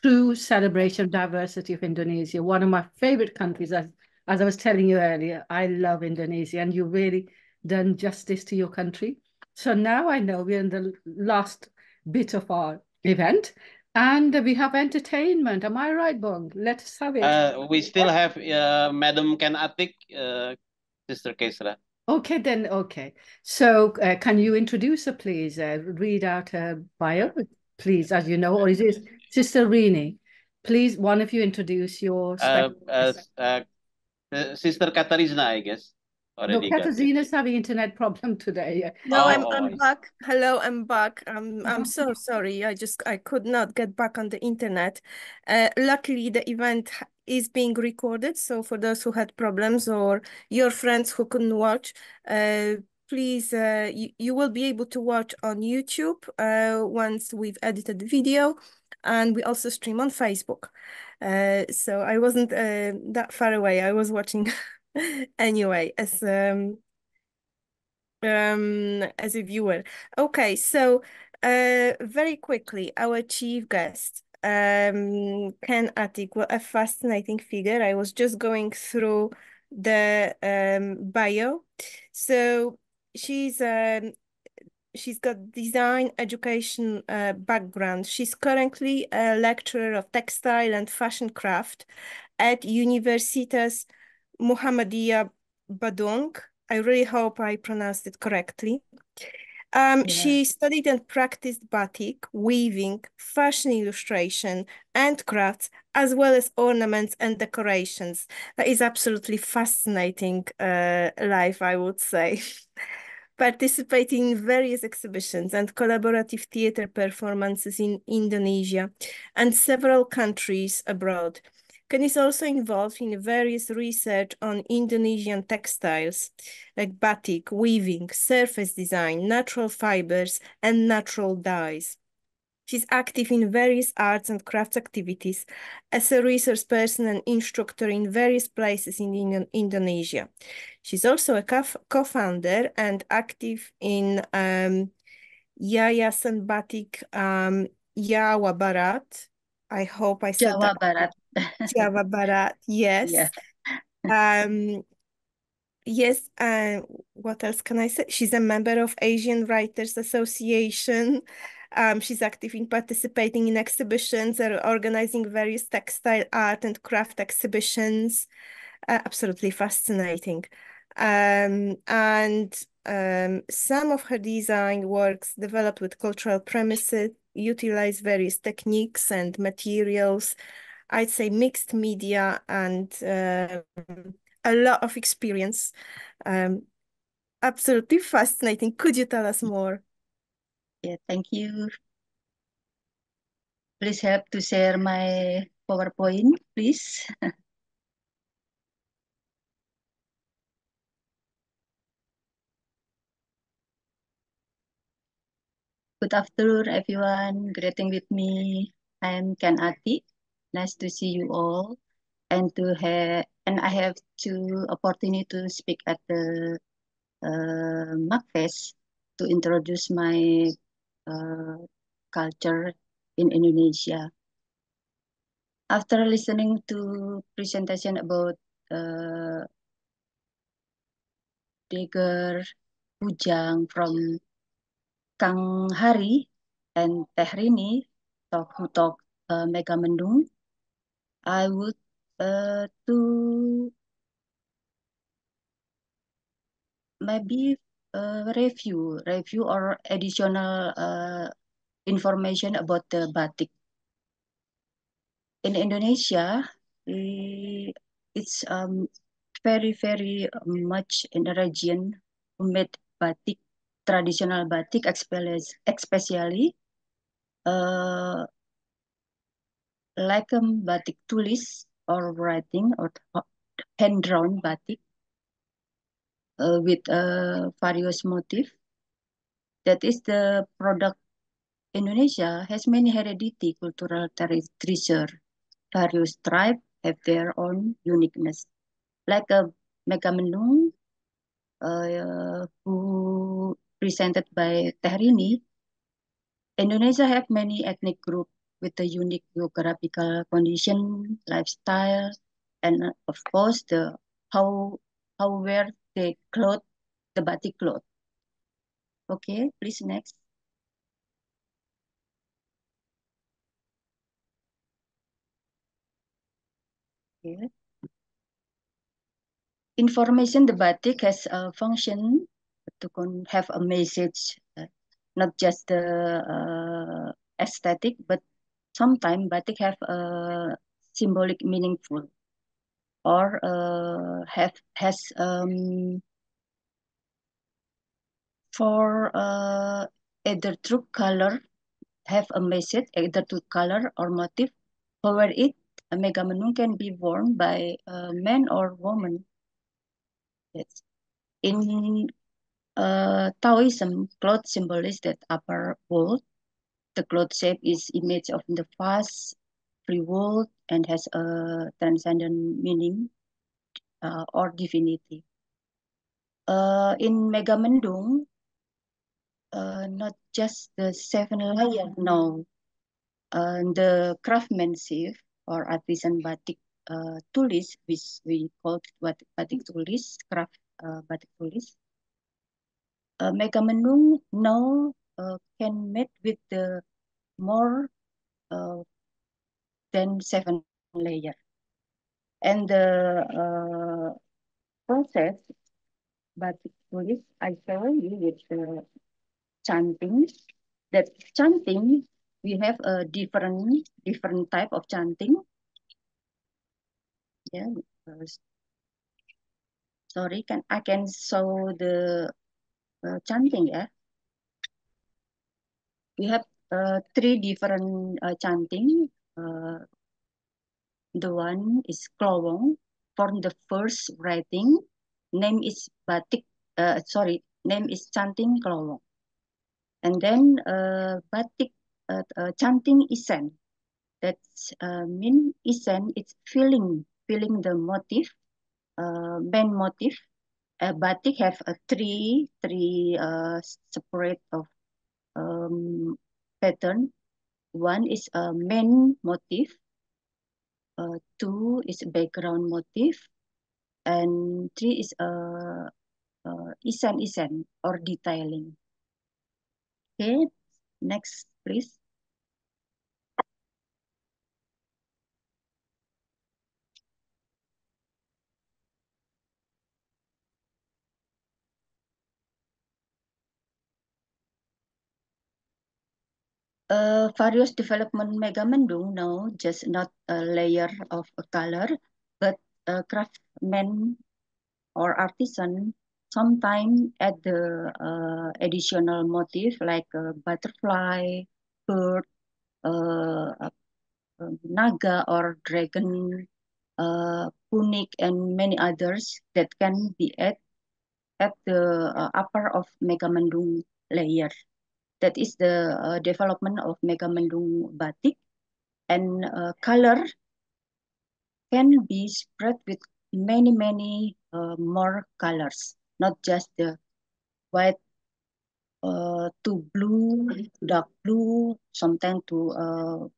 true celebration of diversity of Indonesia, one of my favorite countries. As I was telling you earlier, I love Indonesia, and you really done justice to your country. So now I know we're in the last bit of our event, and we have entertainment. Am I right, Bong? Let us have it. We still have Madam Ken Atik, Sister Kesra. Okay, then, okay. So can you introduce her, please? Read out her bio, please, as you know, or is it Sister Rini? Please, one of you introduce your special guest. Sister Katarina, I guess. No, Already got it. Katarzyna's having internet problem today. No, Oh, I'm back. Hello, I'm back. I'm so sorry. I could not get back on the internet. Luckily, the event is being recorded. So for those who had problems or your friends who couldn't watch, please, you will be able to watch on YouTube once we've edited the video, and we also stream on Facebook. So I wasn't that far away. I was watching anyway as a viewer. Okay, so very quickly, our chief guest, Ken Atik, well, a fascinating figure. I was just going through the bio. So she's got design education background. She's currently a lecturer of textile and fashion craft at Universitas Muhammadiyah Bandung. I really hope I pronounced it correctly. She studied and practiced batik, weaving, fashion illustration, and crafts, as well as ornaments and decorations. That is absolutely fascinating life, I would say. Participating in various exhibitions and collaborative theater performances in Indonesia and several countries abroad. Ken is also involved in various research on Indonesian textiles, like batik, weaving, surface design, natural fibers, and natural dyes. She's active in various arts and crafts activities as a resource person and instructor in various places in Indonesia. She's also a co-founder and active in Yayasan Batik Jawa Barat. I hope I said Jawa that. Barat. Jawa Barat, yes. Yeah. Yes, what else can I say? She's a member of Asian Writers Association. She's active in participating in exhibitions or organizing various textile art and craft exhibitions. Absolutely fascinating. And some of her design works developed with cultural premises, utilize various techniques and materials, I'd say, mixed media and a lot of experience. Um, Absolutely fascinating. Could you tell us more? Yeah, thank you. Please help to share my PowerPoint, please. Good afternoon, everyone. Greeting with me. I am Ken Ati. Nice to see you all, and I have two opportunity to speak at the MACFest to introduce my culture in Indonesia. After listening to presentation about Deger Bujang from Kang Hari and Teh Rini who talk Megamendung, I would to maybe review or additional information about the batik. In Indonesia, it's very much in the region who made batik, traditional batik, especially like batik tulis or writing or hand-drawn batik with various motif. That is the product. Indonesia has many heredity cultural treasure. Various tribes have their own uniqueness. Like Megamendung, who presented by Teh Rini, Indonesia have many ethnic groups with a unique geographical condition, lifestyle, and of course the how wear they cloth, the batik cloth. Okay, please next. Okay. Information the batik has a function to have a message, not just the aesthetic, but sometimes batik have a symbolic meaningful or has for either through color have a message either through color or motif. However, a Megamendung can be worn by a man or woman. Yes. In Taoism, cloth symbolizes that upper world. The cloth shape is image of the vast free world and has a transcendent meaning or divinity. In Megamendung, not just the 7 layer, no. The craftsmanship or artisan batik tulis, which we call batik tulis, craft batik tulis. Megamendung now can made with the more than 7 layer. And the process batik tulis, I show you with the chanting. That chanting, we have a different type of chanting. Yeah, sorry, I can show the chanting. Yeah, we have 3 different chanting. The one is Klowong. For the first writing, name is batik. Name is chanting Klowong. And then batik chanting Isen. That's mean Isen. It's feeling the motif, main motif. Batik have three separate of pattern. One is a main motif. 2 is background motif, and 3 is isen or detailing. Okay, next please. various development Megamendung now just not a layer of a color, but a craftsman or artisan sometimes add the additional motif like a butterfly, bird, naga or dragon, punic, and many others that can be added at the upper of Megamendung layer. That is the development of Megamendung batik, and color can be spread with many more colors, not just the white to blue, dark blue, sometimes to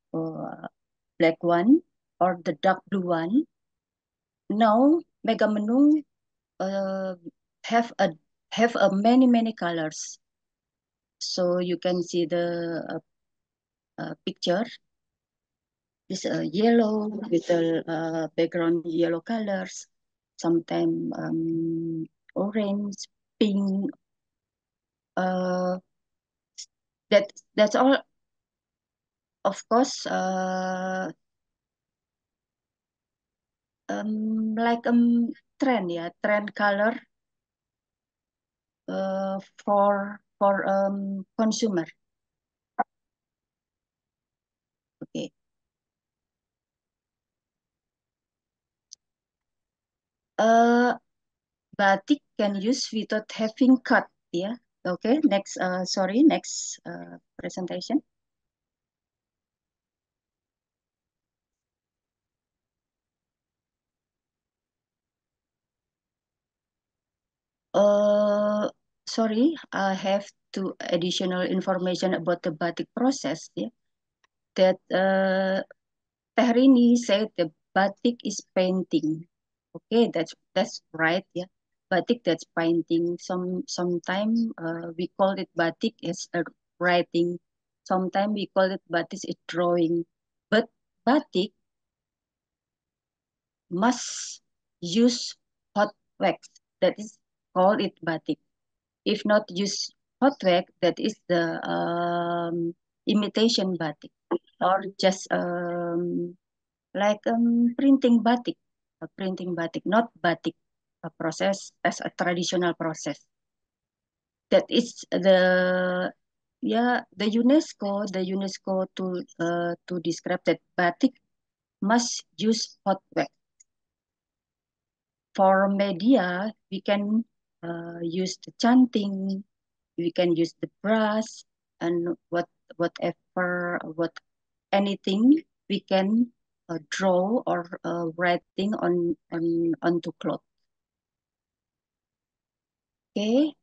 black one or the dark blue one. Now Megamendung have a many colors. So you can see the picture. This yellow with the background yellow colors, sometimes orange, pink. That's all. Of course, like trend, yeah, trend color for consumer. Okay. Batik can use without having cut, yeah. Okay, next, next presentation. Sorry, I have to additional information about the batik process, yeah. That Tehrini said the batik is painting. Okay, that's right, yeah. Batik, that's painting. Sometime we call it batik as a writing. Sometimes we call it batik is drawing. But batik must use hot wax. That is call it batik. If not use hot wax, that is the imitation batik, or just like printing batik, not batik, a process as a traditional process. That is the UNESCO to describe that batik must use hot wax. For media, we can use the chanting, we can use the brush, and anything we can draw or writing onto cloth. Okay.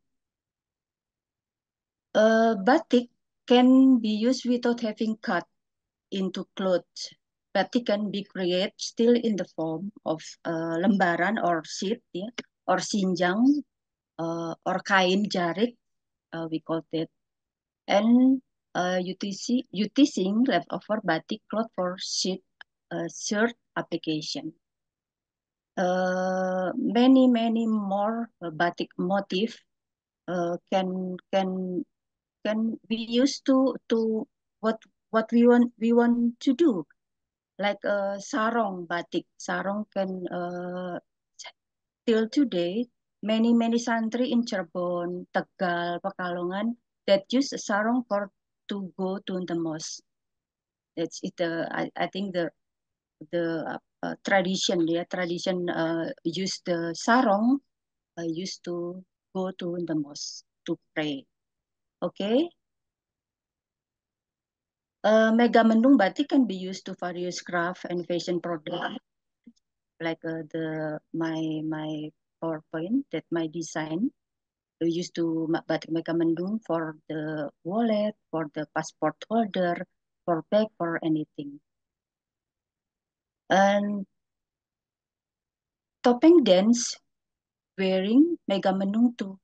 Batik can be used without having cut into clothes. Batik can be created still in the form of lembaran or sheet, yeah, or sinjang, or kain jarik, we call it, and utilizing leftover batik cloth for shirt application. Many more batik motif can be used to what we want to do, like sarong batik. Sarong can till today many santri in Cirebon, Tegal, Pekalongan that use sarong to go to the mosque. That's it. I think the tradition, yeah, use the sarong used to go to the mosque to pray. Okay. Megamendung batik can be used to various craft and fashion products, like my PowerPoint, that my design. We used to batik Megamendung for the wallet, for the passport holder, for bag, for anything. And topeng dance wearing Megamendung too.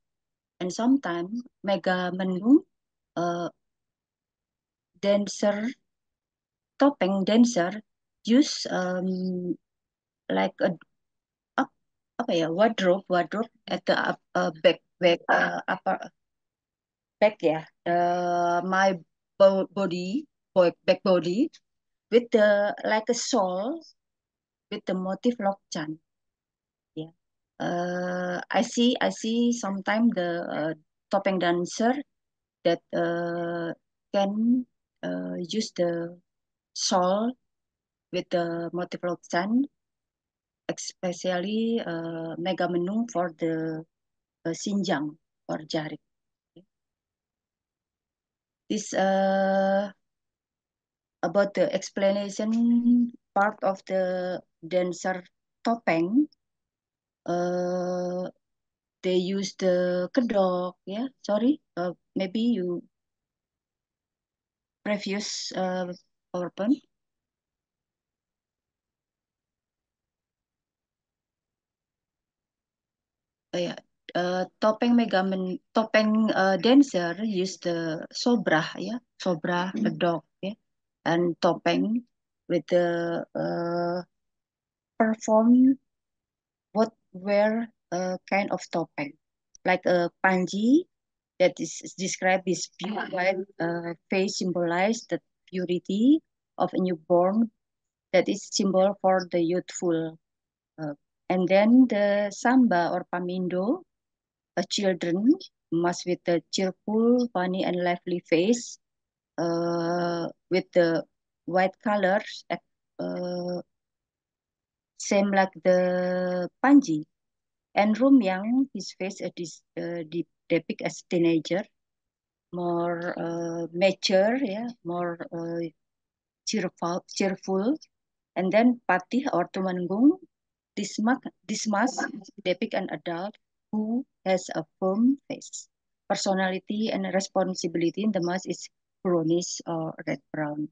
And sometimes Megamendung topeng dancer use like a wardrobe at the upper back, yeah, my body back body with the like a shawl with the motif lokchan. Yeah. I see sometimes the topeng dancer that can use the shawl with the motif lokchan, especially Megamenung for the sinjang or jarik. This about the explanation part of the dancer topeng. They use the kedok. Yeah, sorry. Maybe you previous PowerPoint. Yeah. Topeng dancer use the sobrah, yeah, sobrah kedok, yeah, and topeng with the perform what wear kind of topeng, like a panji that is described as pure white face symbolize the purity of a newborn, that is symbol for the youthful. And then the samba or pamindo, a children must with a cheerful, funny, and lively face, with the white colors, same like the panji. And Rumyang, his face depict as teenager, more mature, yeah, more cheerful. And then Patih or Tumanggung, this mask depict an adult who has a firm face. Personality and responsibility in the mask is brownish or red brown.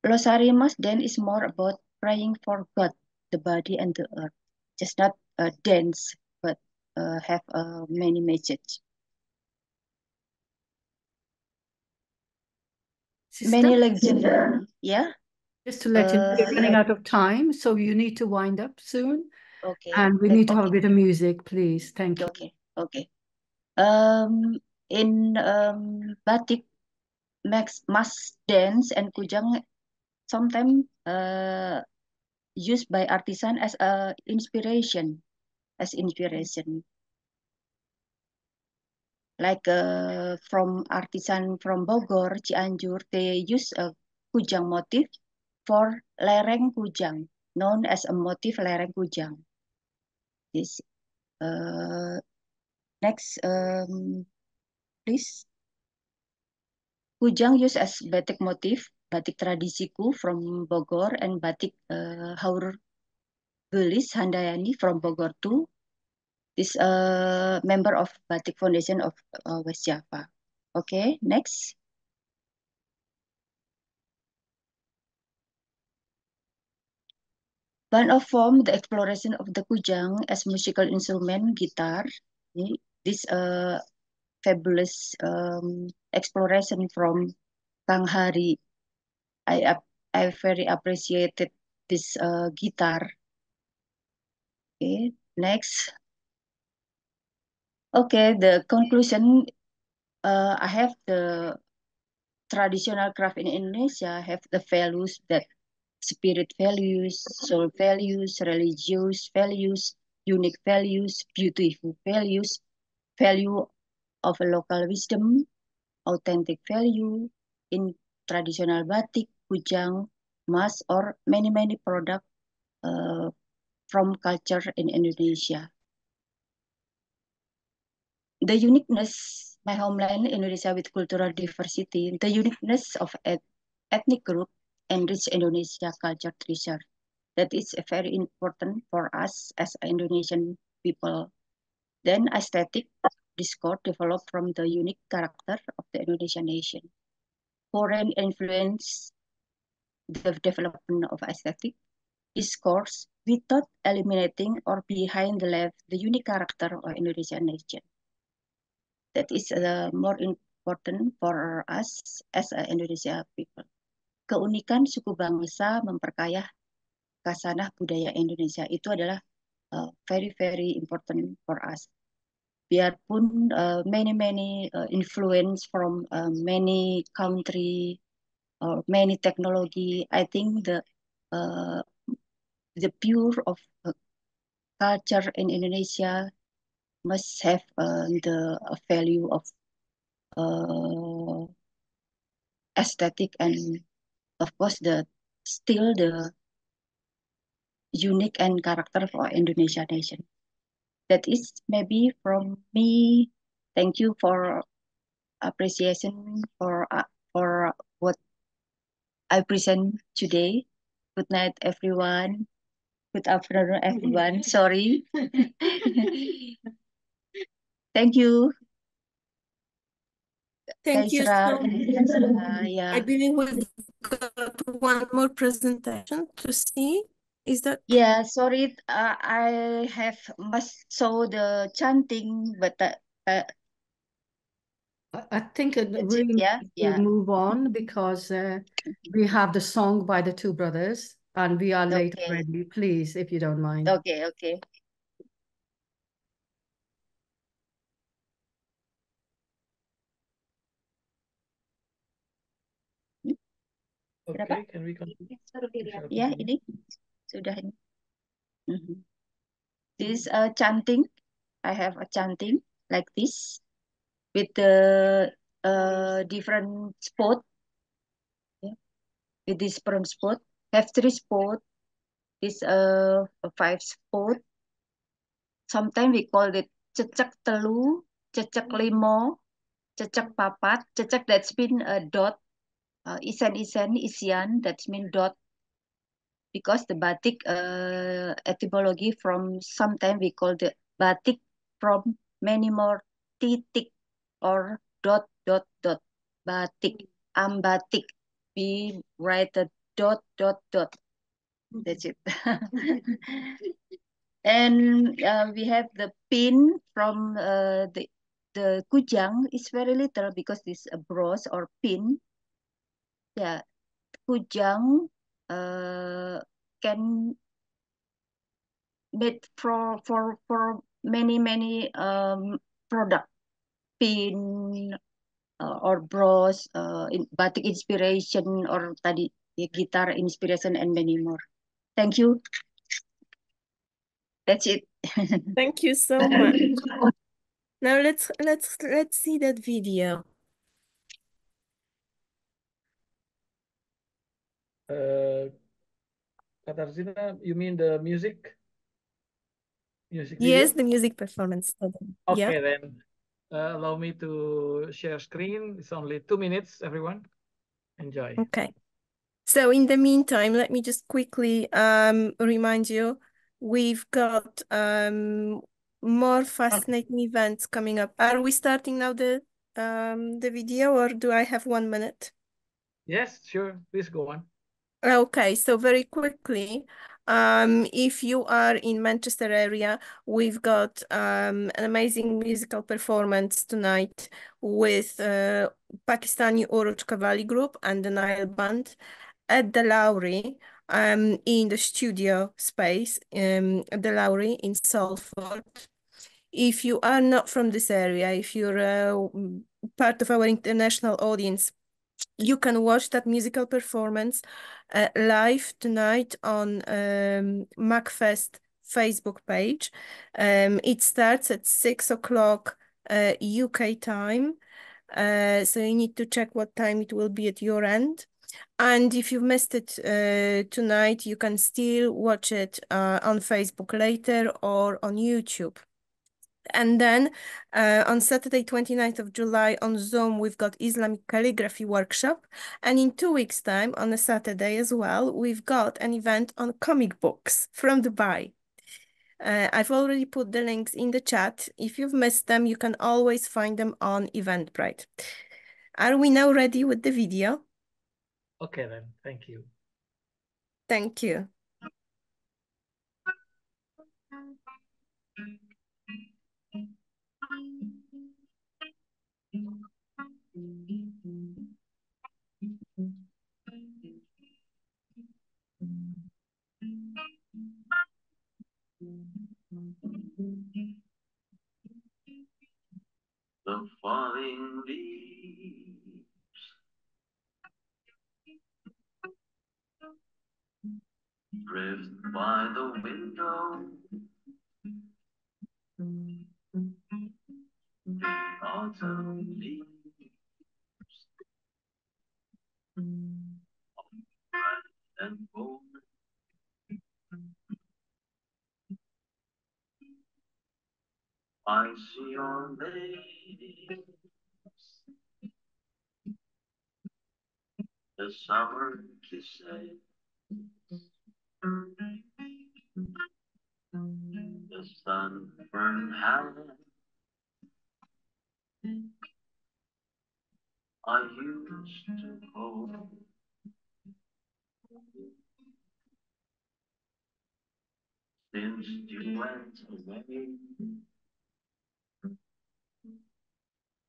Losari mask then is more about praying for God, the body and the earth, just not a dance, but have many message. Sister, Many legend, yeah. just to let you know, we're running out of time, so you need to wind up soon. Okay. And we need to have a bit of music, please. Thank you. Okay. In batik, mass dance and kujang sometimes used by artisan as a inspiration. Like from artisan from Bogor, Cianjur, they use a kujang motif for lereng kujang, known as a motif lereng kujang. This next, please. Kujang used as batik motif, batik tradisiku from Bogor, and batik Haur Gelis Handayani from Bogor too. This member of Batik Foundation of West Java. Okay, next. Band of form, the exploration of the kujang as musical instrument, guitar. This fabulous exploration from Kang Hari. I very appreciated this guitar. Okay, next. Okay, the conclusion. I have the traditional craft in Indonesia have the values that spirit values, soul values, religious values, unique values, beautiful values, value of a local wisdom, authentic value in traditional batik, kujang, mas, or many products from culture in Indonesia. The uniqueness, my homeland Indonesia with cultural diversity, the uniqueness of ethnic group enrich Indonesia culture treasure. That is very important for us as Indonesian people. Then aesthetic discord developed from the unique character of the Indonesian nation. Foreign influence the development of aesthetic discourse without eliminating or behind the left the unique character of Indonesian nation. That is more important for us as Indonesia people. Keunikan suku bangsa memperkaya khasanah budaya Indonesia itu adalah very important for us. biarpun many influence from many country or many technology, I think the pure of culture in Indonesia must have the value of aesthetic and of course still the unique and character for Indonesia nation. That is maybe from me. Thank you for appreciation for what I present today. Good night, everyone. Good afternoon, everyone. Sorry. Thank you. Thank you Kaisra. so much. Yeah. I believe we've got one more presentation to see. Is that? Yeah, sorry, I have must show the chanting, but I think we that's it, need yeah, to yeah. move on because we have the song by the two brothers and we are late Okay, already. Please, if you don't mind. okay, okay. Berapa? Okay, can we continue? Ya, ini sudah ini. This chanting, I have a chanting like this with the different spot. Yeah. With this different spot, have 3 spot. This 5 spot. Sometimes we call it cecek telu, cecek limo, cecek papat. Cecek that's been a dot. Isen isian that's mean dot. Because the batik etymology from sometimes we call the batik from many more titik or dot dot dot batik ambatik we write a dot dot dot, that's it. And we have the pin from the kujang is very little because this bros or pin, yeah, kujang can made for many product, pin or bros, batik inspiration or tadi ya, guitar inspiration and many more. Thank you. That's it. Thank you so much. Now let's see that video. Katarzyna, you mean the music? Music Yes, video? the music performance. Yeah. Okay, then allow me to share screen. It's only 2 minutes, everyone. Enjoy. Okay. So in the meantime, let me just quickly remind you, we've got more fascinating events coming up. Are we starting now the video, or do I have 1 minute? Yes, sure. Please go on. Okay, so very quickly, if you are in Manchester area, we've got an amazing musical performance tonight with Pakistani Oruj Qawwali Group and the Nile Band at the Lowry, in the studio space, at the Lowry in Salford. If you are not from this area, if you're part of our international audience, you can watch that musical performance live tonight on MacFest Facebook page. It starts at 6 o'clock UK time. So you need to check what time it will be at your end. And if you missed it tonight, you can still watch it on Facebook later or on YouTube. And then on Saturday, 29th of July on Zoom, we've got Islamic calligraphy workshop. And in 2 weeks' time, on a Saturday as well, we've got an event on comic books from Dubai. I've already put the links in the chat. If you've missed them, you can always find them on Eventbrite. Are we now ready with the video? Okay, then. Thank you. Thank you. drift by the window. Autumn leaves red and gold. I see your face, the summer kisses, the sunburned hand I used to hold. Since you went away,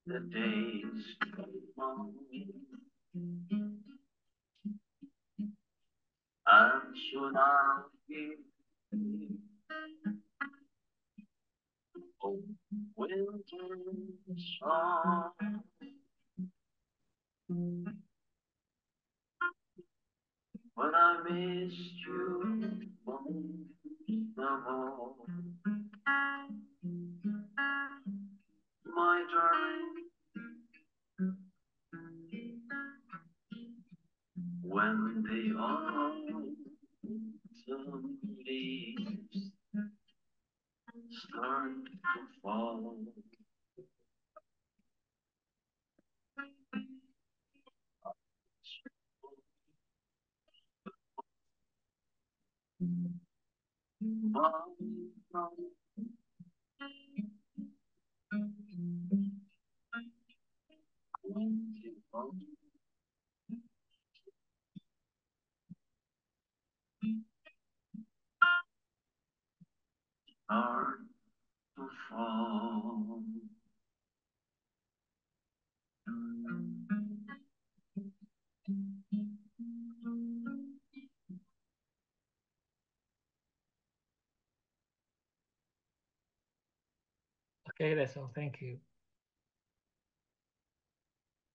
the days go on, and soon I'll be oh, winter song. But I missed you most of all, my darling. When the autumn leaves start to fall, start to fall. Okay, that's all. Thank you.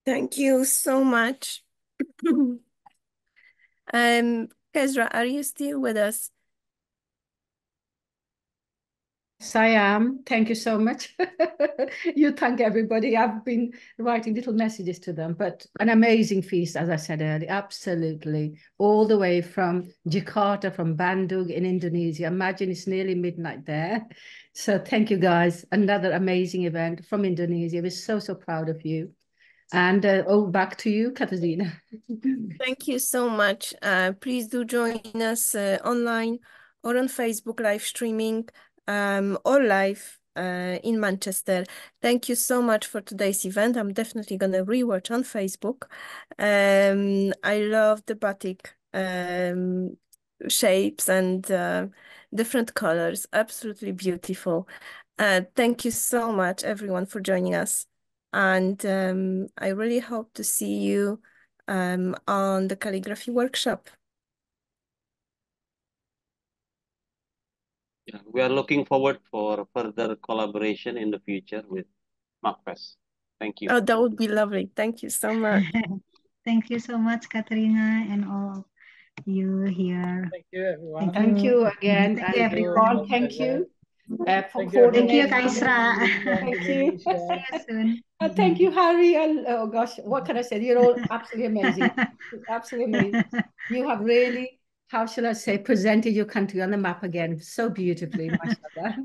Thank you so much. Kezra, are you still with us? Yes, I am. Thank you so much. You thank everybody. I've been writing little messages to them, but an amazing feast, as I said earlier, absolutely. All the way from Jakarta, from Bandung in Indonesia. Imagine it's nearly midnight there. So thank you guys. Another amazing event from Indonesia. We're so, so proud of you. And back to you, Katarzyna. Thank you so much. Please do join us online or on Facebook live streaming or live in Manchester. Thank you so much for today's event. I'm definitely going to rewatch on Facebook. I love the batik shapes and different colors. Absolutely beautiful. Thank you so much, everyone, for joining us. And I really hope to see you on the calligraphy workshop. Yeah, we are looking forward for further collaboration in the future with MACFest. Thank you. Oh, that would be lovely. Thank you so much. Thank you so much, Katrina, and all you here. Thank you, everyone. Thank you again. Thank you, And everyone. Paul, thank you. Thank you, Thank you, coordinating. Kaisra. from Thank you. Indonesia. See you soon. Thank you, Harry. And oh gosh, what can I say? You're all absolutely amazing. Absolutely amazing. You have really, how shall I say, presented your country on the map again so beautifully, mashallah.